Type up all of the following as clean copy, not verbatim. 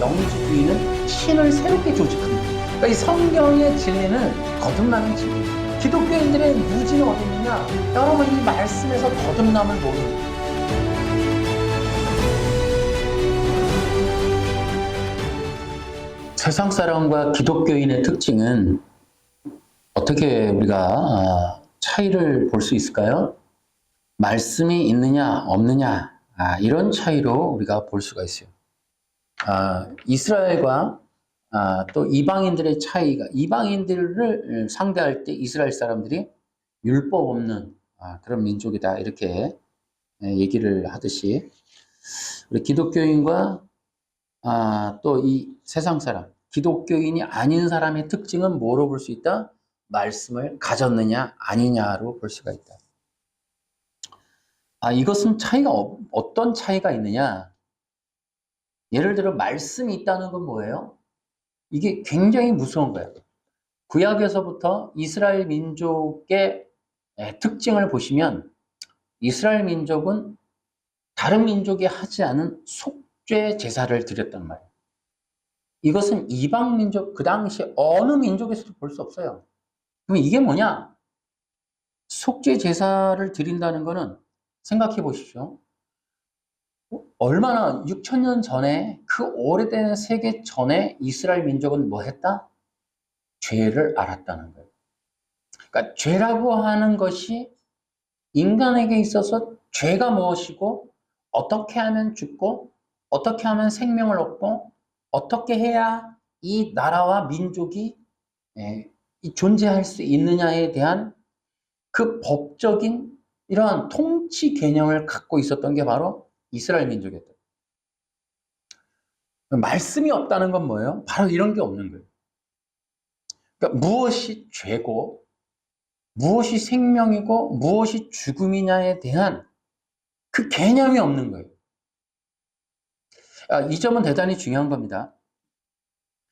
영지주의는 신을 새롭게 조직합니다. 그러니까 이 성경의 진리는 거듭나는 진리입니다. 기독교인들의 무지는 어디 있느냐? 여러분, 이 말씀에서 거듭남을 모르는 거예요. 세상 사람과 기독교인의 특징은 어떻게 우리가 차이를 볼 수 있을까요? 말씀이 있느냐 없느냐, 이런 차이로 우리가 볼 수가 있어요. 이스라엘과 또 이방인들의 차이가, 이방인들을 상대할 때 이스라엘 사람들이 율법 없는 그런 민족이다, 이렇게 얘기를 하듯이, 우리 기독교인과 또 이 세상 사람, 기독교인이 아닌 사람의 특징은 뭐로 볼 수 있다? 말씀을 가졌느냐 아니냐로 볼 수가 있다. 이것은 어떤 차이가 있느냐? 예를 들어 말씀이 있다는 건 뭐예요? 이게 굉장히 무서운 거예요. 구약에서부터 이스라엘 민족의 특징을 보시면, 이스라엘 민족은 다른 민족이 하지 않은 속죄 제사를 드렸단 말이에요. 이것은 이방 민족, 그 당시 어느 민족에서도 볼 수 없어요. 그럼 이게 뭐냐? 속죄 제사를 드린다는 거는, 생각해 보십시오. 얼마나 6,000년 전에, 그 오래된 세계 전에 이스라엘 민족은 뭐 했다? 죄를 알았다는 거예요. 그러니까 죄라고 하는 것이 인간에게 있어서 죄가 무엇이고, 어떻게 하면 죽고, 어떻게 하면 생명을 얻고, 어떻게 해야 이 나라와 민족이 존재할 수 있느냐에 대한 그 법적인 이러한 통치 개념을 갖고 있었던 게 바로 이스라엘 민족이었다. 말씀이 없다는 건 뭐예요? 바로 이런 게 없는 거예요. 그러니까 무엇이 죄고, 무엇이 생명이고, 무엇이 죽음이냐에 대한 그 개념이 없는 거예요. 이 점은 대단히 중요한 겁니다.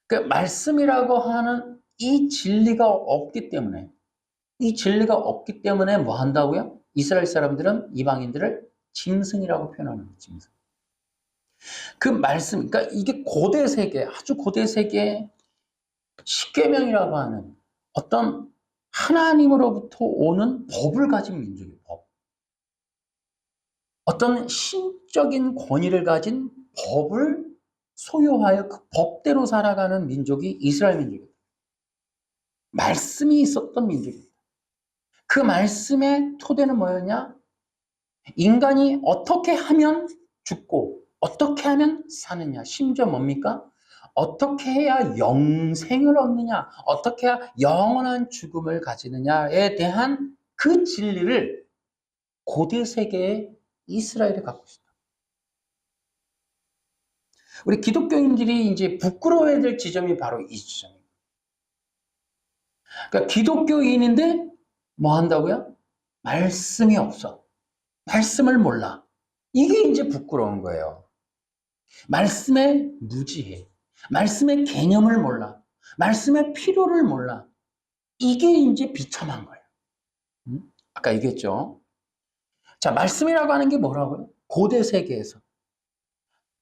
그러니까 말씀이라고 하는 이 진리가 없기 때문에, 뭐 한다고요? 이스라엘 사람들은 이방인들을 짐승이라고 표현하는 거예요. 짐승. 그 말씀, 그러니까 이게 고대 세계, 아주 고대 세계의 십계명이라고 하는 어떤 하나님으로부터 오는 법을 가진 민족이에요. 법. 어떤 신적인 권위를 가진 법을 소유하여 그 법대로 살아가는 민족이 이스라엘 민족이에요. 말씀이 있었던 민족이에요. 그 말씀의 토대는 뭐였냐? 인간이 어떻게 하면 죽고 어떻게 하면 사느냐, 심지어 뭡니까? 어떻게 해야 영생을 얻느냐, 어떻게 해야 영원한 죽음을 가지느냐에 대한 그 진리를 고대 세계의 이스라엘이 갖고 있습니다. 우리 기독교인들이 이제 부끄러워야 될 지점이 바로 이 지점입니다. 그러니까 기독교인인데 뭐 한다고요? 말씀이 없어. 말씀을 몰라. 이게 이제 부끄러운 거예요. 말씀의 무지해. 말씀의 개념을 몰라. 말씀의 필요를 몰라. 이게 이제 비참한 거예요. 아까 얘기했죠. 자, 말씀이라고 하는 게 뭐라고요? 고대 세계에서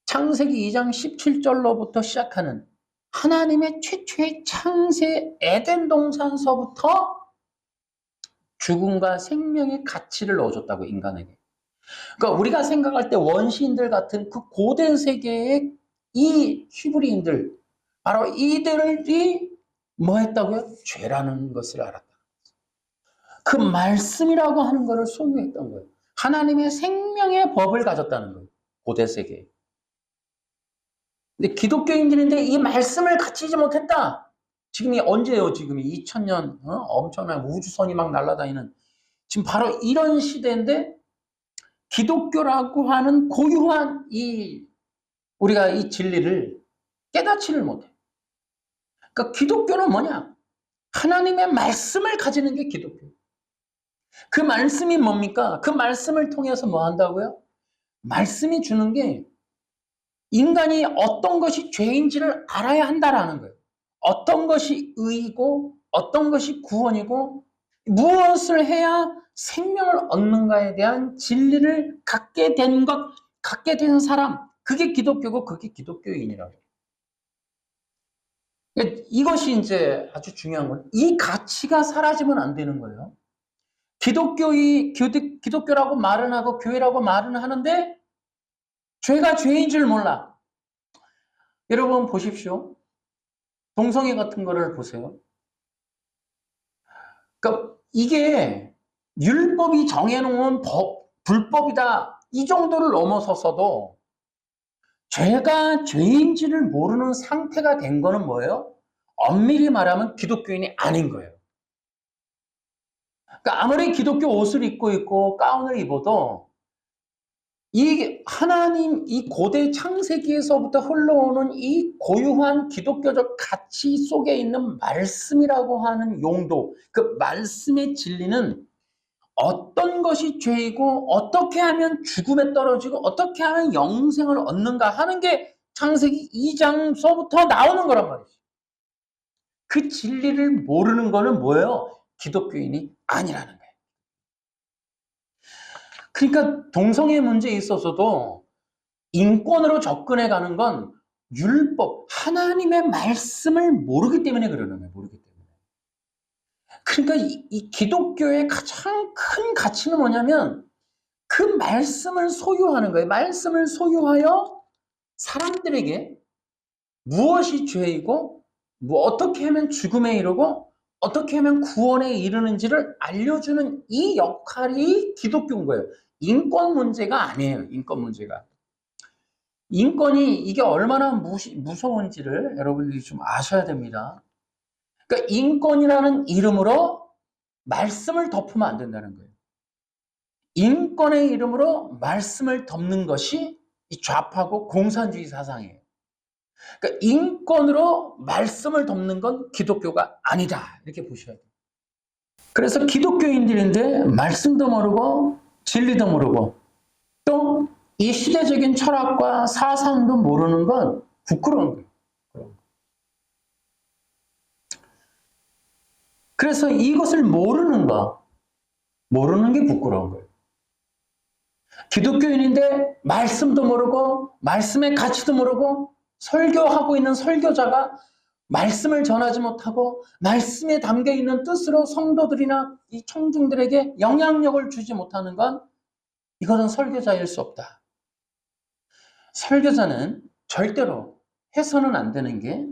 창세기 2장 17절로부터 시작하는 하나님의 최초의 창세 에덴 동산서부터 죽음과 생명의 가치를 넣어줬다고, 인간에게. 그러니까 우리가 생각할 때 원시인들 같은 그 고대 세계의 이 히브리인들, 바로 이들이 뭐 했다고요? 죄라는 것을 알았다. 그 말씀이라고 하는 것을 소유했던 거예요. 하나님의 생명의 법을 가졌다는 거예요. 고대 세계에. 근데 기독교인들인데 이 말씀을 갖추지 못했다. 지금이 언제예요? 지금이 2000년 엄청난 우주선이 막 날아다니는 지금 바로 이런 시대인데, 기독교라고 하는 고유한 우리가 이 진리를 깨닫지를 못해. 그러니까 기독교는 뭐냐? 하나님의 말씀을 가지는 게 기독교. 그 말씀이 뭡니까? 그 말씀을 통해서 뭐 한다고요? 말씀이 주는 게 인간이 어떤 것이 죄인지를 알아야 한다라는 거예요. 어떤 것이 의이고 어떤 것이 구원이고 무엇을 해야 생명을 얻는가에 대한 진리를 갖게 된 사람, 그게 기독교고 그게 기독교인이라고. 이것이 이제 아주 중요한 건, 이 가치가 사라지면 안 되는 거예요. 기독교라고 말은 하고 교회라고 말은 하는데 죄가 죄인 줄 몰라. 여러분 보십시오. 동성애 같은 거를 보세요. 그러니까 이게 율법이 정해놓은 불법이다, 이 정도를 넘어서서도 죄가 죄인지를 모르는 상태가 된 거는 뭐예요? 엄밀히 말하면 기독교인이 아닌 거예요. 그러니까 아무리 기독교 옷을 입고 있고 가운을 입어도 이 하나님, 이 고대 창세기에서부터 흘러오는 이 고유한 기독교적 가치 속에 있는 말씀이라고 하는 용도, 그 말씀의 진리는 어떤 것이 죄이고 어떻게 하면 죽음에 떨어지고 어떻게 하면 영생을 얻는가 하는 게 창세기 2장서부터 나오는 거란 말이죠. 그 진리를 모르는 거는 뭐예요? 기독교인이 아니라는 거예요. 그러니까 동성애 문제에 있어서도 인권으로 접근해 가는 건 율법, 하나님의 말씀을 모르기 때문에 그러는 거예요. 모르기 때문에. 그러니까 이 기독교의 가장 큰 가치는 뭐냐면 그 말씀을 소유하는 거예요. 말씀을 소유하여 사람들에게 무엇이 죄이고 어떻게 하면 죽음에 이르고 어떻게 하면 구원에 이르는지를 알려주는 이 역할이 기독교인 거예요. 인권 문제가 아니에요. 인권 문제가. 인권이 이게 얼마나 무서운지를 여러분들이 좀 아셔야 됩니다. 그러니까 인권이라는 이름으로 말씀을 덮으면 안 된다는 거예요. 인권의 이름으로 말씀을 덮는 것이 이 좌파고 공산주의 사상이에요. 그러니까 인권으로 말씀을 덮는 건 기독교가 아니다, 이렇게 보셔야 돼요. 그래서 기독교인들인데 말씀도 모르고 진리도 모르고 또 이 시대적인 철학과 사상도 모르는 건 부끄러운 거예요. 그래서 이것을 모르는 게 부끄러운 거예요. 기독교인인데 말씀도 모르고 말씀의 가치도 모르고 설교하고 있는 설교자가 말씀을 전하지 못하고 말씀에 담겨있는 뜻으로 성도들이나 이 청중들에게 영향력을 주지 못하는 건 이것은 설교자일 수 없다. 설교자는 절대로 해서는 안 되는 게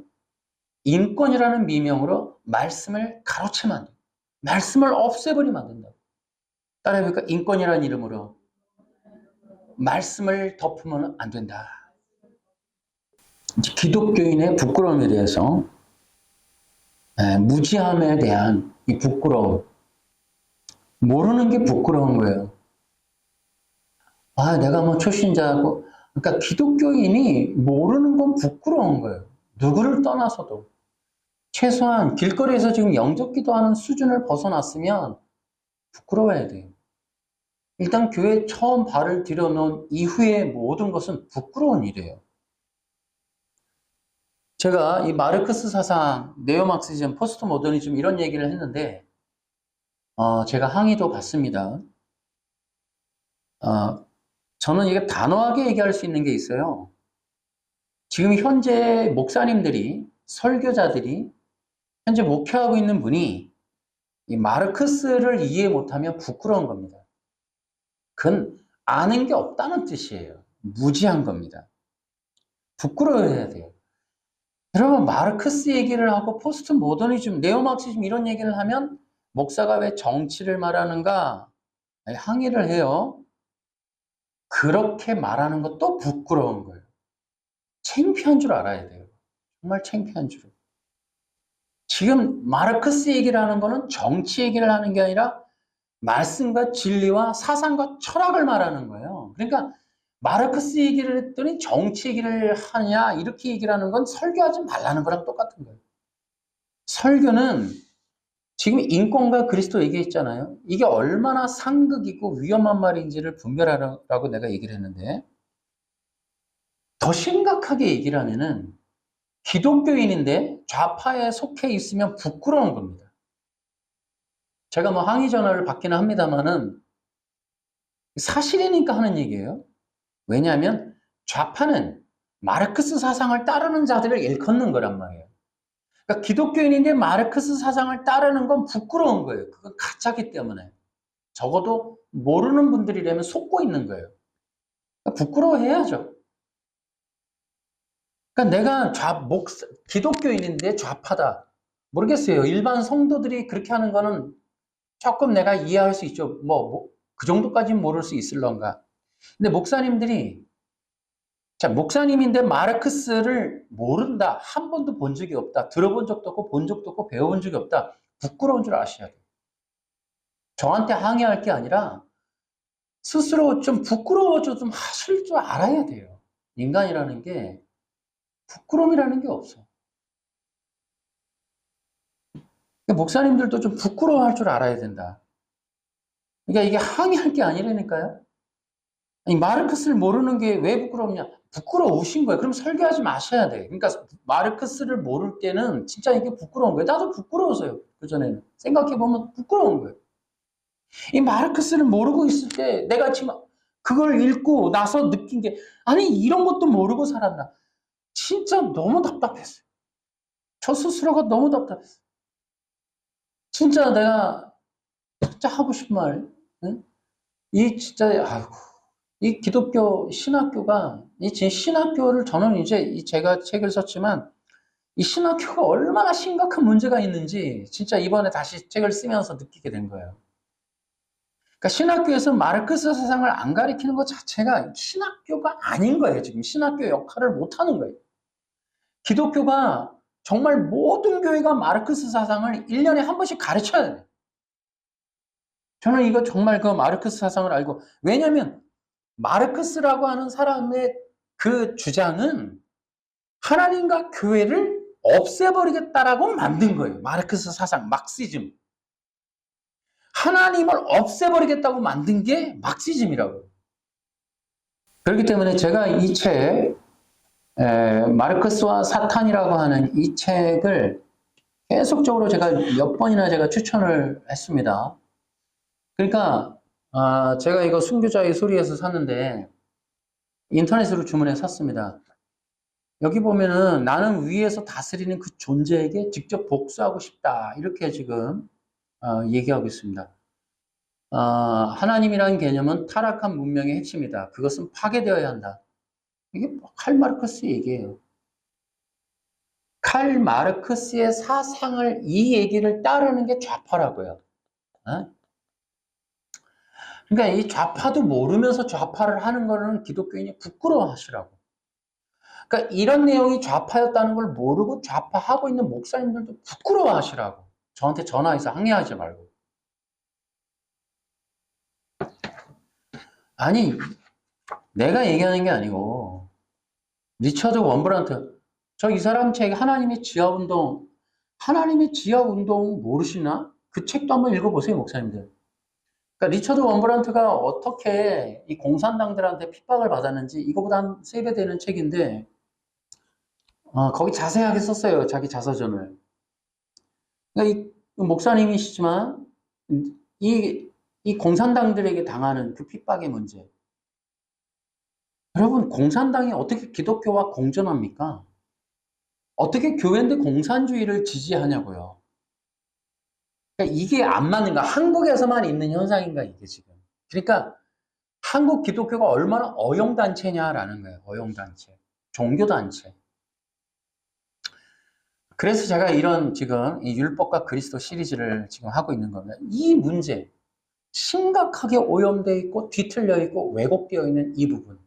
인권이라는 미명으로 말씀을 가로채면 안 돼요. 말씀을 없애버리면 안 된다. 따라해볼까? 인권이라는 이름으로 말씀을 덮으면 안 된다. 기독교인의 부끄러움에 대해서, 무지함에 대한 이 부끄러움, 모르는 게 부끄러운 거예요. 내가 뭐 초신자고, 그러니까 기독교인이 모르는 건 부끄러운 거예요. 누구를 떠나서도. 최소한 길거리에서 지금 영접 기도하는 수준을 벗어났으면 부끄러워야 돼요. 일단 교회에 처음 발을 들여놓은 이후의 모든 것은 부끄러운 일이에요. 제가 이 마르크스 사상, 네오마르크시즘, 포스트 모더니즘 이런 얘기를 했는데 제가 항의도 받습니다. 저는 이게 단호하게 얘기할 수 있는 게 있어요. 지금 현재 목사님들이, 설교자들이 현재 목회하고 있는 분이 이 마르크스를 이해 못하면 부끄러운 겁니다. 그건 아는 게 없다는 뜻이에요. 무지한 겁니다. 부끄러워해야 돼요. 여러분, 마르크스 얘기를 하고 포스트 모더니즘, 네오마르크시즘 이런 얘기를 하면 목사가 왜 정치를 말하는가 항의를 해요. 그렇게 말하는 것도 부끄러운 거예요. 창피한 줄 알아야 돼요. 정말 창피한 줄. 지금 마르크스 얘기를 하는 거는 정치 얘기를 하는 게 아니라 말씀과 진리와 사상과 철학을 말하는 거예요. 그러니까 마르크스 얘기를 했더니 정치 얘기를 하냐 이렇게 얘기를 하는 건 설교하지 말라는 거랑 똑같은 거예요. 설교는 지금 인권과 그리스도 얘기했잖아요. 이게 얼마나 상극이고 위험한 말인지를 분별하라고 내가 얘기를 했는데 더 심각하게 얘기를 하면은 기독교인인데 좌파에 속해 있으면 부끄러운 겁니다. 제가 뭐 항의 전화를 받기는 합니다만은 사실이니까 하는 얘기예요. 왜냐하면 좌파는 마르크스 사상을 따르는 자들을 일컫는 거란 말이에요. 그러니까 기독교인인데 마르크스 사상을 따르는 건 부끄러운 거예요. 그건 가짜기 때문에. 적어도 모르는 분들이라면 속고 있는 거예요. 그러니까 부끄러워해야죠. 그러니까 내가 기독교인인데 좌파다. 모르겠어요. 일반 성도들이 그렇게 하는 거는 조금 내가 이해할 수 있죠. 그 정도까지는 모를 수 있을런가. 근데 목사님들이, 자, 목사님인데 마르크스를 모른다. 한 번도 본 적이 없다. 들어본 적도 없고, 본 적도 없고, 배워본 적이 없다. 부끄러운 줄 아셔야 돼요. 저한테 항의할 게 아니라 스스로 좀 부끄러워져 좀 하실 줄 알아야 돼요. 인간이라는 게 부끄러움이라는 게 없어. 그러니까 목사님들도 좀 부끄러워할 줄 알아야 된다. 그러니까 이게 항의할 게 아니라니까요. 아니, 마르크스를 모르는 게 왜 부끄럽냐? 부끄러우신 거예요. 그럼 설교하지 마셔야 돼. 그러니까 마르크스를 모를 때는 진짜 이게 부끄러운 거예요. 나도 부끄러워서요. 그전에는. 생각해보면 부끄러운 거예요. 이 마르크스를 모르고 있을 때 내가 지금 그걸 읽고 나서 느낀 게, 아니 이런 것도 모르고 살았나. 진짜 너무 답답했어요. 저 스스로가 너무 답답했어요. 진짜 내가 진짜 하고 싶은 말, 응? 이 진짜 아이고, 이 기독교 신학교가, 이 신학교를 저는 이제 제가 책을 썼지만 이 신학교가 얼마나 심각한 문제가 있는지 진짜 이번에 다시 책을 쓰면서 느끼게 된 거예요. 그러니까 신학교에서 마르크스 사상을 안 가르치는 것 자체가 신학교가 아닌 거예요. 지금 신학교 역할을 못 하는 거예요. 기독교가 정말 모든 교회가 마르크스 사상을 1년에 한 번씩 가르쳐야 돼요. 저는 이거 정말 그 마르크스 사상을 알고, 왜냐면 마르크스라고 하는 사람의 그 주장은 하나님과 교회를 없애버리겠다라고 만든 거예요. 마르크스 사상, 막시즘. 하나님을 없애버리겠다고 만든 게 막시즘이라고요. 그렇기 때문에 제가 이 책, 마르크스와 사탄이라고 하는 이 책을 계속적으로 제가 몇 번이나 제가 추천을 했습니다. 그러니까 제가 이거 순교자의 소리에서 샀는데 인터넷으로 주문해 샀습니다. 여기 보면은 나는 위에서 다스리는 그 존재에게 직접 복수하고 싶다. 이렇게 지금 얘기하고 있습니다. 하나님이라는 개념은 타락한 문명의 핵심이다. 그것은 파괴되어야 한다. 이게 칼 마르크스 얘기예요. 칼 마르크스의 사상을, 이 얘기를 따르는 게 좌파라고요. 어? 그러니까 이 좌파도 모르면서 좌파를 하는 거는 기독교인이 부끄러워하시라고. 그러니까 이런 내용이 좌파였다는 걸 모르고 좌파하고 있는 목사님들도 부끄러워하시라고. 저한테 전화해서 항의하지 말고. 아니, 내가 얘기하는 게 아니고 리처드 원브란트, 저 이 사람 책 하나님의 지하 운동 모르시나? 그 책도 한번 읽어보세요, 목사님들. 그러니까 리처드 원브란트가 어떻게 이 공산당들한테 핍박을 받았는지 이거보다 한 3배 되는 책인데 거기 자세하게 썼어요, 자기 자서전을. 그러니까 이 목사님이시지만 이, 이 공산당들에게 당하는 그 핍박의 문제. 여러분, 공산당이 어떻게 기독교와 공존합니까? 어떻게 교회인데 공산주의를 지지하냐고요. 그러니까 이게 안 맞는가? 한국에서만 있는 현상인가, 이게 지금. 그러니까 한국 기독교가 얼마나 어용단체냐라는 거예요. 어용단체. 종교단체. 그래서 제가 이런 지금 이 율법과 그리스도 시리즈를 지금 하고 있는 겁니다. 이 문제, 심각하게 오염되어 있고 뒤틀려 있고 왜곡되어 있는 이 부분.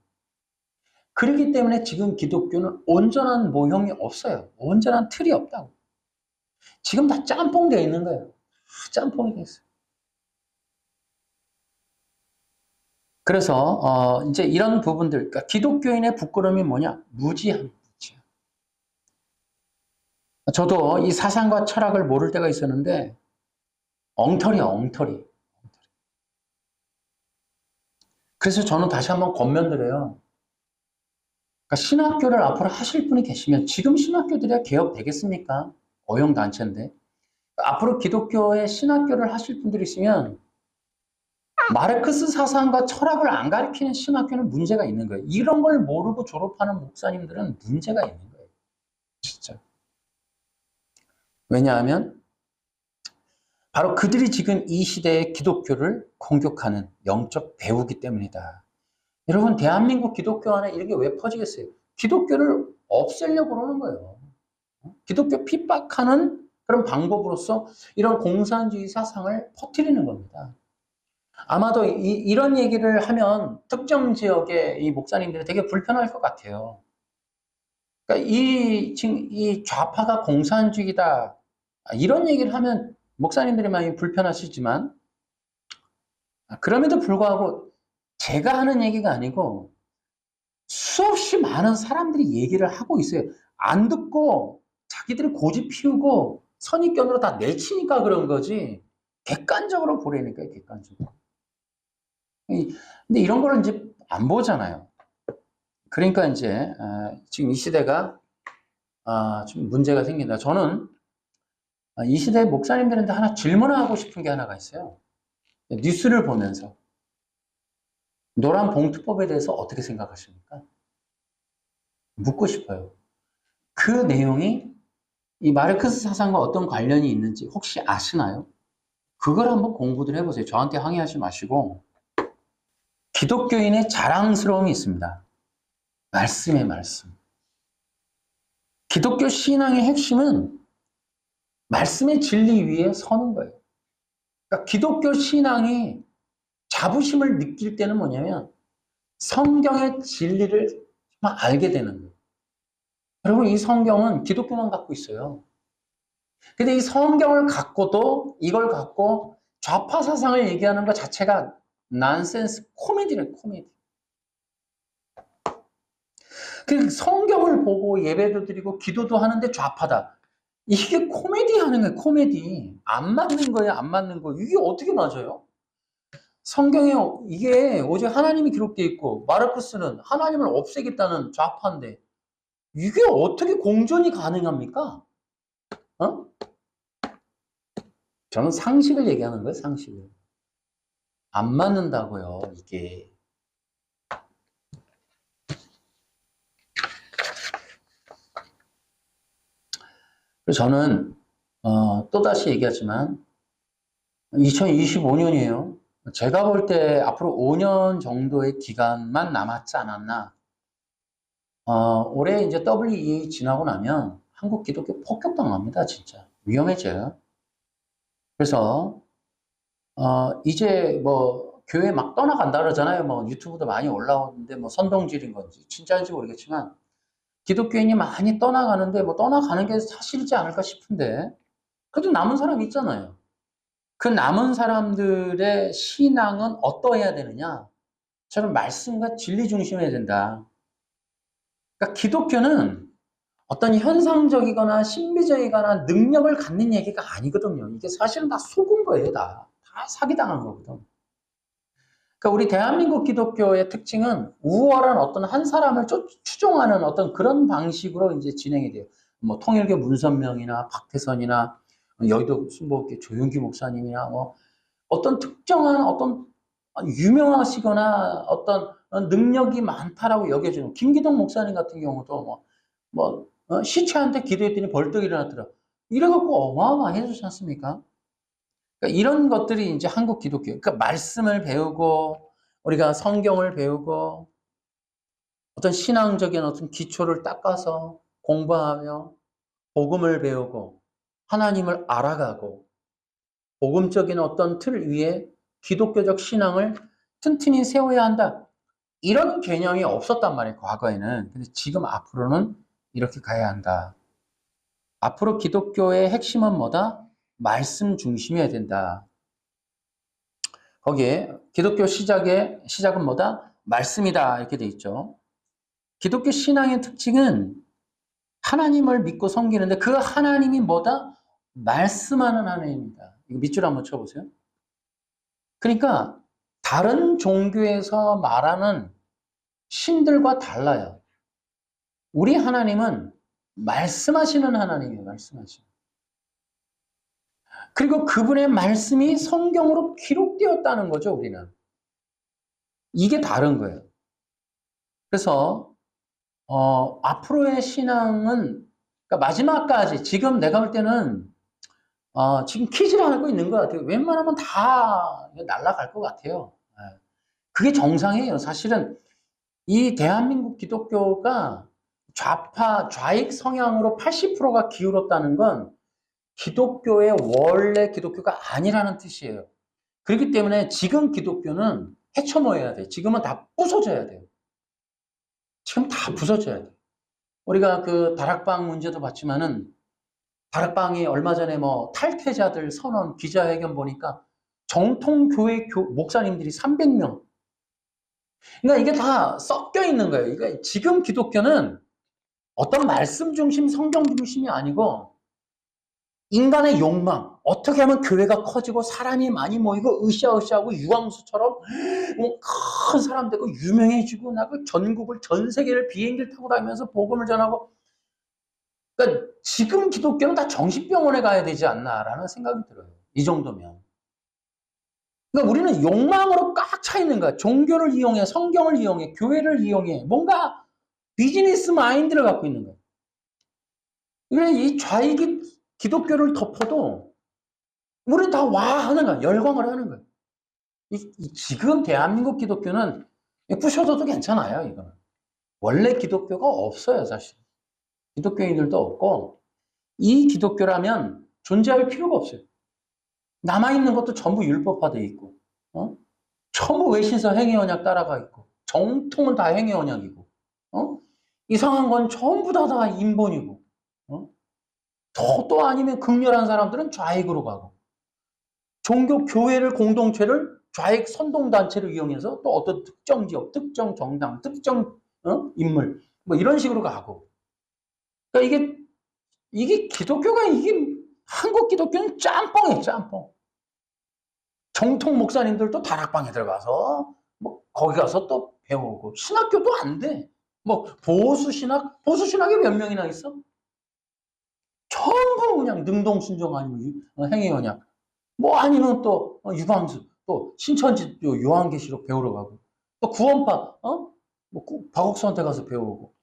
그렇기 때문에 지금 기독교는 온전한 모형이 없어요. 온전한 틀이 없다고. 지금 다 짬뽕되어 있는 거예요. 짬뽕이 되어 있어요. 그래서 이제 이런 부분들, 그러니까 기독교인의 부끄러움이 뭐냐? 무지함. 저도 이 사상과 철학을 모를 때가 있었는데 엉터리야, 엉터리. 그래서 저는 다시 한번 권면드려요. 그러니까 신학교를 앞으로 하실 분이 계시면, 지금 신학교들이 개혁되겠습니까? 어용단체인데. 앞으로 기독교의 신학교를 하실 분들이 있으면 마르크스 사상과 철학을 안 가르치는 신학교는 문제가 있는 거예요. 이런 걸 모르고 졸업하는 목사님들은 문제가 있는 거예요. 진짜. 왜냐하면 바로 그들이 지금 이 시대의 기독교를 공격하는 영적 배후이기 때문이다. 여러분, 대한민국 기독교 안에 이렇게 왜 퍼지겠어요? 기독교를 없애려고 그러는 거예요. 기독교 핍박하는 그런 방법으로서 이런 공산주의 사상을 퍼뜨리는 겁니다. 아마도 이런 얘기를 하면 특정 지역의 이 목사님들이 되게 불편할 것 같아요. 그러니까 지금 이 좌파가 공산주의다, 이런 얘기를 하면 목사님들이 많이 불편하시지만, 그럼에도 불구하고 제가 하는 얘기가 아니고 수없이 많은 사람들이 얘기를 하고 있어요. 안 듣고 자기들이 고집 피우고 선입견으로 다 내치니까 그런 거지, 객관적으로 보라니까요, 객관적으로. 근데 이런 거를 이제 안 보잖아요. 그러니까 이제 지금 이 시대가 좀 문제가 생긴다. 저는 이 시대 목사님들한테 하나 질문하고 싶은 게 하나가 있어요. 뉴스를 보면서 노란 봉투법에 대해서 어떻게 생각하십니까? 묻고 싶어요. 그 내용이 이 마르크스 사상과 어떤 관련이 있는지 혹시 아시나요? 그걸 한번 공부를 해보세요. 저한테 항의하지 마시고. 기독교인의 자랑스러움이 있습니다. 말씀의 말씀. 기독교 신앙의 핵심은 말씀의 진리 위에 서는 거예요. 그러니까 기독교 신앙이 자부심을 느낄 때는 뭐냐면 성경의 진리를 정말 알게 되는 거예요. 여러분, 이 성경은 기독교만 갖고 있어요. 근데 이 성경을 갖고도 이걸 갖고 좌파 사상을 얘기하는 것 자체가 난센스 코미디래, 코미디. 그 성경을 보고 예배도 드리고 기도도 하는데 좌파다. 이게 코미디 하는 거예요, 코미디. 안 맞는 거예요, 안 맞는 거. 이게 어떻게 맞아요? 성경에 이게 오직 하나님이 기록되어 있고 마르크스는 하나님을 없애겠다는 좌파인데 이게 어떻게 공존이 가능합니까? 어? 저는 상식을 얘기하는 거예요, 상식을. 안 맞는다고요, 이게. 그래서 저는 또다시 얘기하지만 2025년이에요. 제가 볼 때 앞으로 5년 정도의 기간만 남았지 않았나. 올해 이제 WEA 지나고 나면 한국 기독교 폭격당합니다, 진짜. 위험해져요. 그래서 이제 뭐 교회 막 떠나간다 그러잖아요. 뭐 유튜브도 많이 올라오는데 뭐 선동질인 건지 진짜인지 모르겠지만 기독교인이 많이 떠나가는데 뭐 떠나가는 게 사실이지 않을까 싶은데 그래도 남은 사람이 있잖아요. 그 남은 사람들의 신앙은 어떠해야 되느냐? 저는 말씀과 진리 중심해야 된다. 그러니까 기독교는 어떤 현상적이거나 신비적이거나 능력을 갖는 얘기가 아니거든요. 이게 사실은 다 속은 거예요, 다. 다 사기당한 거거든. 그러니까 우리 대한민국 기독교의 특징은 우월한 어떤 한 사람을 추종하는 어떤 그런 방식으로 이제 진행이 돼요. 뭐 통일교 문선명이나 박태선이나 여의도 순복음교회 조용기 목사님이나 뭐 어떤 특정한 어떤 유명하시거나 어떤 능력이 많다라고 여겨지는 김기동 목사님 같은 경우도 시체한테 기도했더니 벌떡 일어났더라. 이래갖고 어마어마해지지 않습니까? 그러니까 이런 것들이 이제 한국 기독교. 그러니까 말씀을 배우고 우리가 성경을 배우고 어떤 신앙적인 어떤 기초를 닦아서 공부하며 복음을 배우고 하나님을 알아가고 복음적인 어떤 틀 위에 기독교적 신앙을 튼튼히 세워야 한다. 이런 개념이 없었단 말이에요, 과거에는. 근데 지금 앞으로는 이렇게 가야 한다. 앞으로 기독교의 핵심은 뭐다? 말씀 중심이어야 된다. 거기에 기독교 시작은 뭐다? 말씀이다. 이렇게 돼 있죠. 기독교 신앙의 특징은 하나님을 믿고 섬기는데 그 하나님이 뭐다? 말씀하는 하나님입니다. 이거 밑줄 한번 쳐보세요. 그러니까 다른 종교에서 말하는 신들과 달라요. 우리 하나님은 말씀하시는 하나님이에요. 말씀하시는. 그리고 그분의 말씀이 성경으로 기록되었다는 거죠, 우리는. 이게 다른 거예요. 그래서 앞으로의 신앙은 그러니까 마지막까지 지금 내가 볼 때는 지금 퀴즈를 하고 있는 것 같아요. 웬만하면 다 날아갈 것 같아요. 예. 그게 정상이에요. 사실은 이 대한민국 기독교가 좌익 성향으로 80%가 기울었다는 건 기독교의 원래 기독교가 아니라는 뜻이에요. 그렇기 때문에 지금 기독교는 헤쳐놓아야 돼. 지금은 다 부서져야 돼요. 지금 다 부서져야 돼. 우리가 그 다락방 문제도 봤지만은 다락방이 얼마 전에 뭐 탈퇴자들 선언 기자회견 보니까 정통 교회 목사님들이 300명. 그러니까 이게 다 섞여 있는 거예요. 그러니까 지금 기독교는 어떤 말씀 중심, 성경 중심이 아니고 인간의 욕망, 어떻게 하면 교회가 커지고 사람이 많이 모이고 으쌰으쌰하고 유황수처럼 뭐 큰 사람 되고 유명해지고 나그 전국을 전 세계를 비행기를 타고 다니면서 복음을 전하고 그러니까 지금 기독교는 다 정신병원에 가야 되지 않나라는 생각이 들어요. 이 정도면. 그러니까 우리는 욕망으로 꽉 차 있는 거야. 종교를 이용해, 성경을 이용해, 교회를 이용해 뭔가 비즈니스 마인드를 갖고 있는 거야. 그러니까 이 좌익이 기독교를 덮어도 우리는 다 와 하는 거야. 열광을 하는 거야. 지금 대한민국 기독교는 부셔져도 괜찮아요. 이거는. 원래 기독교가 없어요. 사실. 기독교인들도 없고 이 기독교라면 존재할 필요가 없어요. 남아있는 것도 전부 율법화되어 있고 전부 외신서 행위언약 따라가 있고 정통은 다 행위언약이고 이상한 건 전부 다 인본이고 또 아니면 극렬한 사람들은 좌익으로 가고 종교 교회를 공동체를 좌익 선동단체를 이용해서 또 어떤 특정 지역, 특정 정당, 특정 인물 뭐 이런 식으로 가고 그러니까 이게 기독교가 한국 기독교는 짬뽕이에요. 짬뽕. 정통 목사님들도 다락방에 들어가서 뭐 거기 가서 또 배우고 신학교도 안 돼. 뭐 보수 신학이 몇 명이나 있어? 전부 그냥 능동순종 아니면 행위언약. 뭐 아니면 또 유방수, 또 신천지 요한계시록 배우러 가고, 또 구원파, 뭐 박옥수한테 가서 배우고.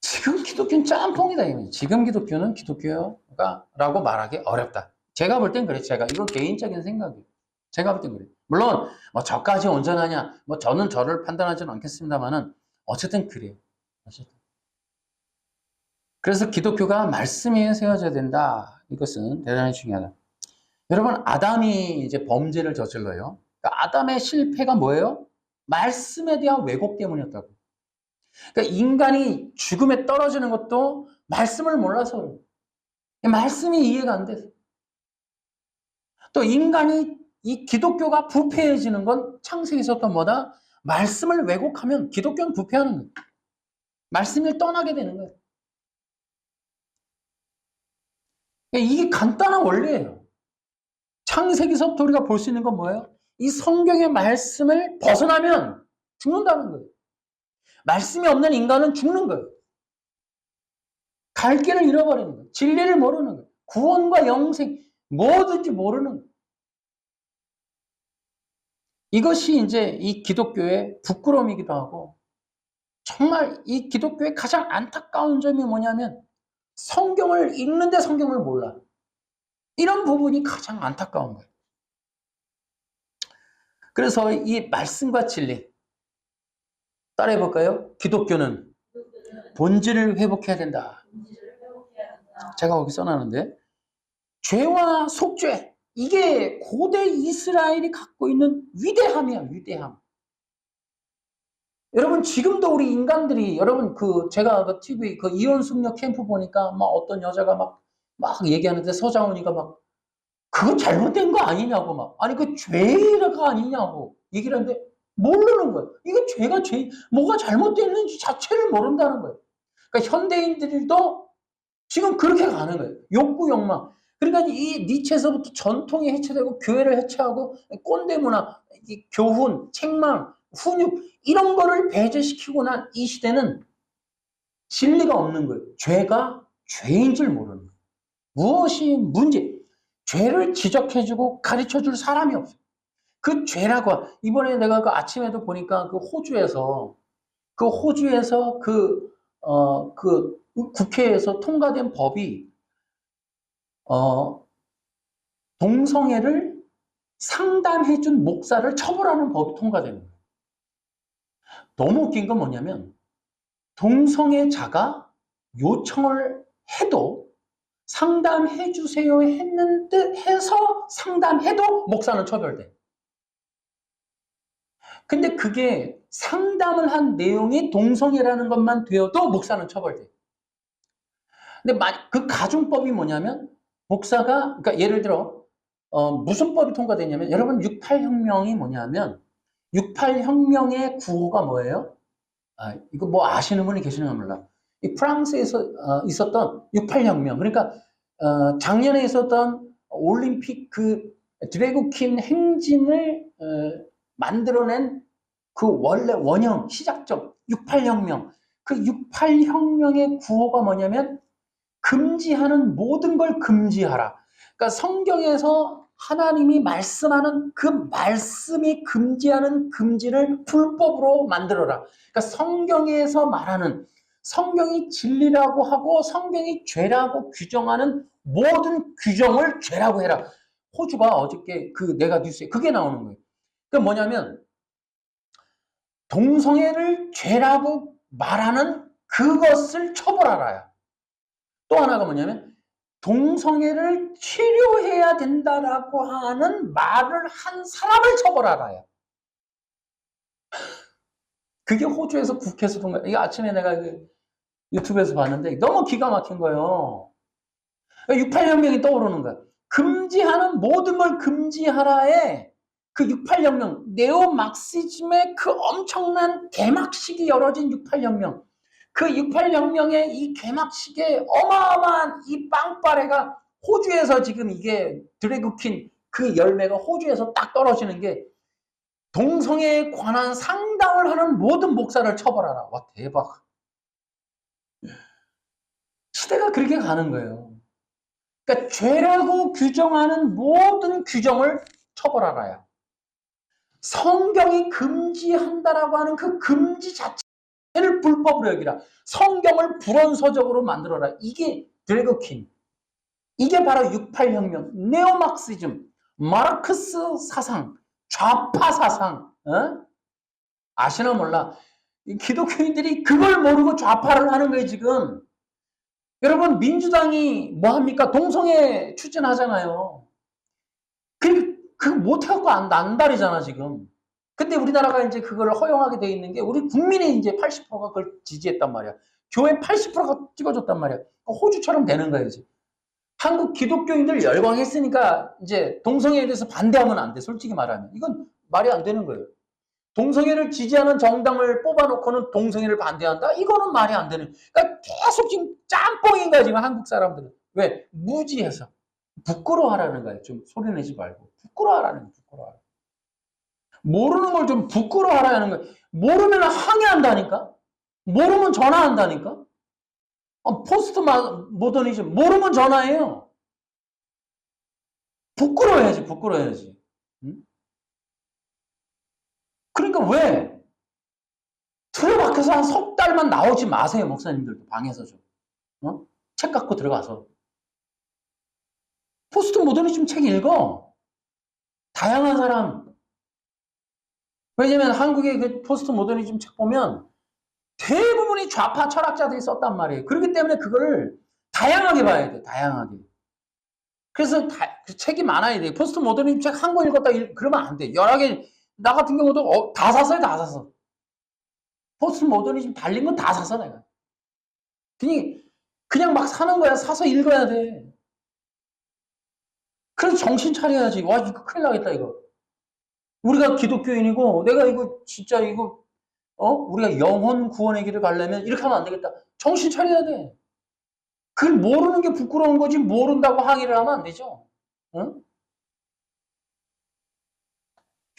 지금 기독교는 짬뽕이다. 지금 기독교는 기독교라고 말하기 어렵다. 제가 볼 땐 그래. 이건 개인적인 생각이에요. 제가 볼 땐 그래. 물론 뭐 저까지 온전하냐, 뭐 저는 저를 판단하지는 않겠습니다만은 어쨌든 그래요. 어쨌든. 그래서 기독교가 말씀에 세워져야 된다. 이것은 대단히 중요하다. 여러분, 아담이 이제 범죄를 저질러요. 그러니까 아담의 실패가 뭐예요? 말씀에 대한 왜곡 때문이었다고. 그러니까 인간이 죽음에 떨어지는 것도 말씀을 몰라서 그래요. 말씀이 이해가 안 돼서. 또 인간이 이 기독교가 부패해지는 건 창세기에서 또 뭐다? 말씀을 왜곡하면 기독교는 부패하는 거예요. 말씀을 떠나게 되는 거예요. 이게 간단한 원리예요. 창세기서부터 우리가 볼 수 있는 건 뭐예요? 이 성경의 말씀을 벗어나면 죽는다는 거예요. 말씀이 없는 인간은 죽는 거예요. 갈 길을 잃어버리는 거예요. 진리를 모르는 거예요. 구원과 영생 뭐든지 모르는 거예요. 이것이 이제 이 기독교의 부끄러움이기도 하고 정말 이 기독교의 가장 안타까운 점이 뭐냐면 성경을 읽는데 성경을 몰라. 이런 부분이 가장 안타까운 거예요. 그래서 이 말씀과 진리 따라해 볼까요? 기독교는 본질을 회복해야 된다. 제가 거기 써놨는데 죄와 속죄 이게 고대 이스라엘이 갖고 있는 위대함이야. 위대함. 여러분 지금도 우리 인간들이 여러분 제가 그 TV 그 이혼숙녀 캠프 보니까 막 어떤 여자가 막 얘기하는데 서장훈이가 막 그거 잘못된 거 아니냐고 막 아니 그 죄가 아니냐고 얘기를 하는데 모르는 거예요. 이거 죄가 뭐가 잘못됐는지 자체를 모른다는 거예요. 그러니까 현대인들도 지금 그렇게 가는 거예요. 욕구 욕망. 그러니까 이 니체에서부터 전통이 해체되고 교회를 해체하고 꼰대 문화, 교훈, 책망, 훈육 이런 거를 배제시키고 난 이 시대는 진리가 없는 거예요. 죄가 죄인 줄 모르는 거예요. 무엇이 문제? 죄를 지적해주고 가르쳐줄 사람이 없어요. 그 죄라고 이번에 내가 그 아침에도 보니까 그 호주에서 그 국회에서 통과된 법이 동성애를 상담해준 목사를 처벌하는 법이 통과되는 거예요. 너무 웃긴 건 뭐냐면 동성애자가 요청을 해도 상담해 주세요 했는데 해서 상담해도 목사는 처벌돼. 근데 그게 상담을 한 내용이 동성애라는 것만 되어도 목사는 처벌돼. 근데 그 가중법이 뭐냐면 목사가 그러니까 예를 들어 무슨 법이 통과되냐면 여러분 68혁명이 뭐냐면 68혁명의 구호가 뭐예요? 이거 뭐 아시는 분이 계시는가 몰라. 이 프랑스에서 있었던 68혁명 그러니까 작년에 있었던 올림픽 그 드래그퀸 행진을 만들어낸 그 원래 원형 시작점 68혁명 그 68혁명의 구호가 뭐냐면 금지하는 모든 걸 금지하라. 그러니까 성경에서 하나님이 말씀하는 그 말씀이 금지하는 금지를 불법으로 만들어라. 그러니까 성경에서 말하는 성경이 진리라고 하고 성경이 죄라고 규정하는 모든 규정을 죄라고 해라. 호주가 어저께 그 내가 뉴스에 그게 나오는 거예요. 그게 뭐냐면 동성애를 죄라고 말하는 그것을 처벌하라야. 또 하나가 뭐냐면 동성애를 치료해야 된다라고 하는 말을 한 사람을 처벌하라야. 그게 호주에서 국회에서 본 거야. 이게 아침에 내가 그 유튜브에서 봤는데 너무 기가 막힌 거예요. 68혁명이 떠오르는 거야. 금지하는 모든 걸 금지하라에 그 68혁명, 네오막시즘의 그 엄청난 개막식이 열어진 68혁명. 그 68혁명의 이 개막식에 어마어마한 이 빵빠레가 호주에서 지금 이게 드래그퀸 그 열매가 호주에서 딱 떨어지는 게 동성애에 관한 상담을 하는 모든 목사를 처벌하라. 와, 대박. 시대가 그렇게 가는 거예요. 그러니까 죄라고 규정하는 모든 규정을 처벌하라야. 성경이 금지한다라고 하는 그 금지 자체를 불법으로 여기라. 성경을 불원서적으로 만들어라. 이게 드래그퀸. 이게 바로 68혁명, 네오막시즘, 마르크스 사상, 좌파 사상. 아시나 몰라. 기독교인들이 그걸 모르고 좌파를 하는 거예요 지금. 여러분 민주당이 뭐합니까? 동성애 추진하잖아요. 그거 못해갖고 안달이잖아 지금. 근데 우리나라가 이제 그걸 허용하게 돼 있는 게 우리 국민의 이제 80%가 그걸 지지했단 말이야. 교회 80%가 찍어줬단 말이야. 호주처럼 되는 거야 이제. 한국 기독교인들 열광했으니까 이제 동성애에 대해서 반대하면 안 돼. 솔직히 말하면 이건 말이 안 되는 거예요. 동성애를 지지하는 정당을 뽑아놓고는 동성애를 반대한다? 이거는 말이 안 되는. 그러니까 계속 지금 짬뽕인 거야 지금 한국 사람들은. 왜? 무지해서. 부끄러워하라는 거예요. 좀 소리내지 말고. 부끄러워하라는 거예요. 부끄러워하라. 모르는 걸 좀 부끄러워하라는 거예요. 모르면 항의한다니까? 모르면 전화한다니까? 포스트 모더니즘. 모르면 전화해요. 부끄러워야지, 부끄러워야지. 응? 그러니까 왜? 틀어박혀서 한 석 달만 나오지 마세요, 목사님들도. 방에서 좀. 책 갖고 들어가서. 포스트 모더니즘 책 읽어. 다양한 사람. 왜냐면 한국의 그 포스트 모더니즘 책 보면 대부분이 좌파 철학자들이 썼단 말이에요. 그렇기 때문에 그걸 다양하게 봐야 돼, 다양하게. 그래서 그 책이 많아야 돼. 포스트 모더니즘 책 한 권 읽었다 그러면 안 돼. 여러 개, 나 같은 경우도 다 샀어요, 다 샀어. 포스트 모더니즘 달린 건 다 샀어, 내가. 그냥 막 사는 거야. 사서 읽어야 돼. 그래서 정신 차려야지. 와, 이거 큰일 나겠다, 이거. 우리가 기독교인이고, 내가 이거, 진짜 이거, 우리가 영혼 구원의 길을 가려면 이렇게 하면 안 되겠다. 정신 차려야 돼. 그걸 모르는 게 부끄러운 거지, 모른다고 항의를 하면 안 되죠.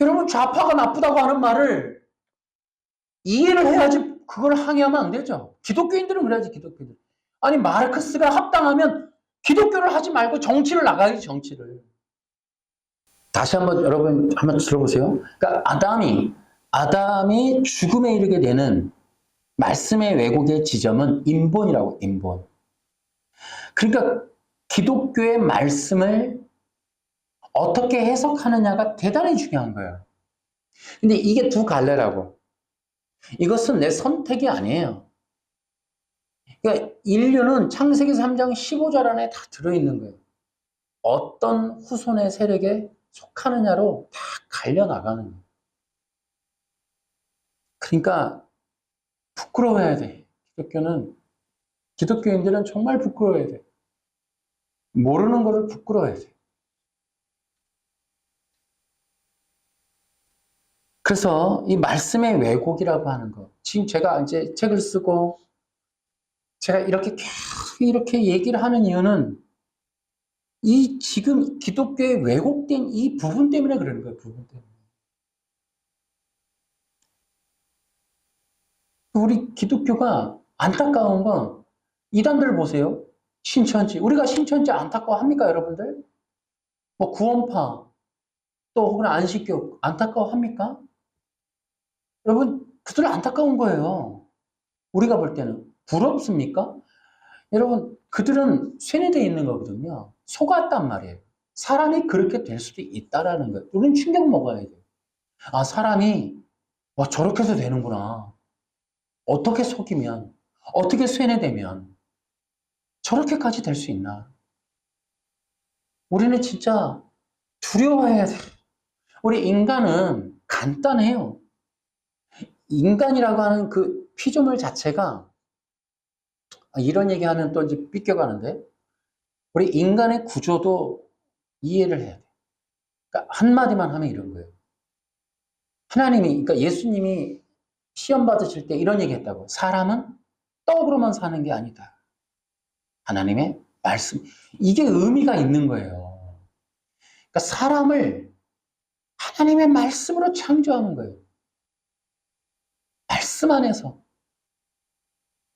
여러분, 좌파가 나쁘다고 하는 말을 이해를 해야지 그걸 항의하면 안 되죠. 기독교인들은 그래야지, 기독교인들. 아니, 마르크스가 합당하면 기독교를 하지 말고 정치를 나가야지, 정치를. 다시 한번 여러분 한번 들어보세요. 그러니까 아담이 죽음에 이르게 되는 말씀의 왜곡의 지점은 인본이라고, 인본. 그러니까 기독교의 말씀을 어떻게 해석하느냐가 대단히 중요한 거예요. 근데 이게 두 갈래라고. 이것은 내 선택이 아니에요. 그러니까 인류는 창세기 3장 15절 안에 다 들어있는 거예요. 어떤 후손의 세력에 속하느냐로 다 갈려나가는 거예요. 그러니까 부끄러워해야 돼. 기독교인들은 정말 부끄러워해야 돼. 모르는 거를 부끄러워해야 돼. 그래서 이 말씀의 왜곡이라고 하는 거. 지금 제가 이제 책을 쓰고 제가 이렇게 계속 이렇게 얘기를 하는 이유는 이 지금 기독교에 왜곡된 이 부분 때문에 그러는 거예요. 부분 때문에. 우리 기독교가 안타까운 건 이단들 보세요. 신천지. 우리가 신천지 안타까워합니까, 여러분들? 뭐 구원파 또 혹은 안식교 안타까워합니까? 여러분, 그들 안타까운 거예요. 우리가 볼 때는. 부럽습니까? 여러분, 그들은 쇠뇌되어 있는 거거든요. 속았단 말이에요. 사람이 그렇게 될 수도 있다라는 거예요. 우리는 충격 먹어야 돼요. 아, 사람이 와, 저렇게 해도 되는구나. 어떻게 속이면, 어떻게 쇠뇌되면 저렇게까지 될 수 있나? 우리는 진짜 두려워해야 돼. 우리 인간은 간단해요. 인간이라고 하는 그 피조물 자체가 이런 얘기하면 또 이제 삐껴가는데 우리 인간의 구조도 이해를 해야 돼. 그러니까 한마디만 하면 이런 거예요. 그러니까 예수님이 시험 받으실 때 이런 얘기 했다고. 사람은 떡으로만 사는 게 아니다. 하나님의 말씀. 이게 의미가 있는 거예요. 그러니까 사람을 하나님의 말씀으로 창조하는 거예요. 말씀 안에서.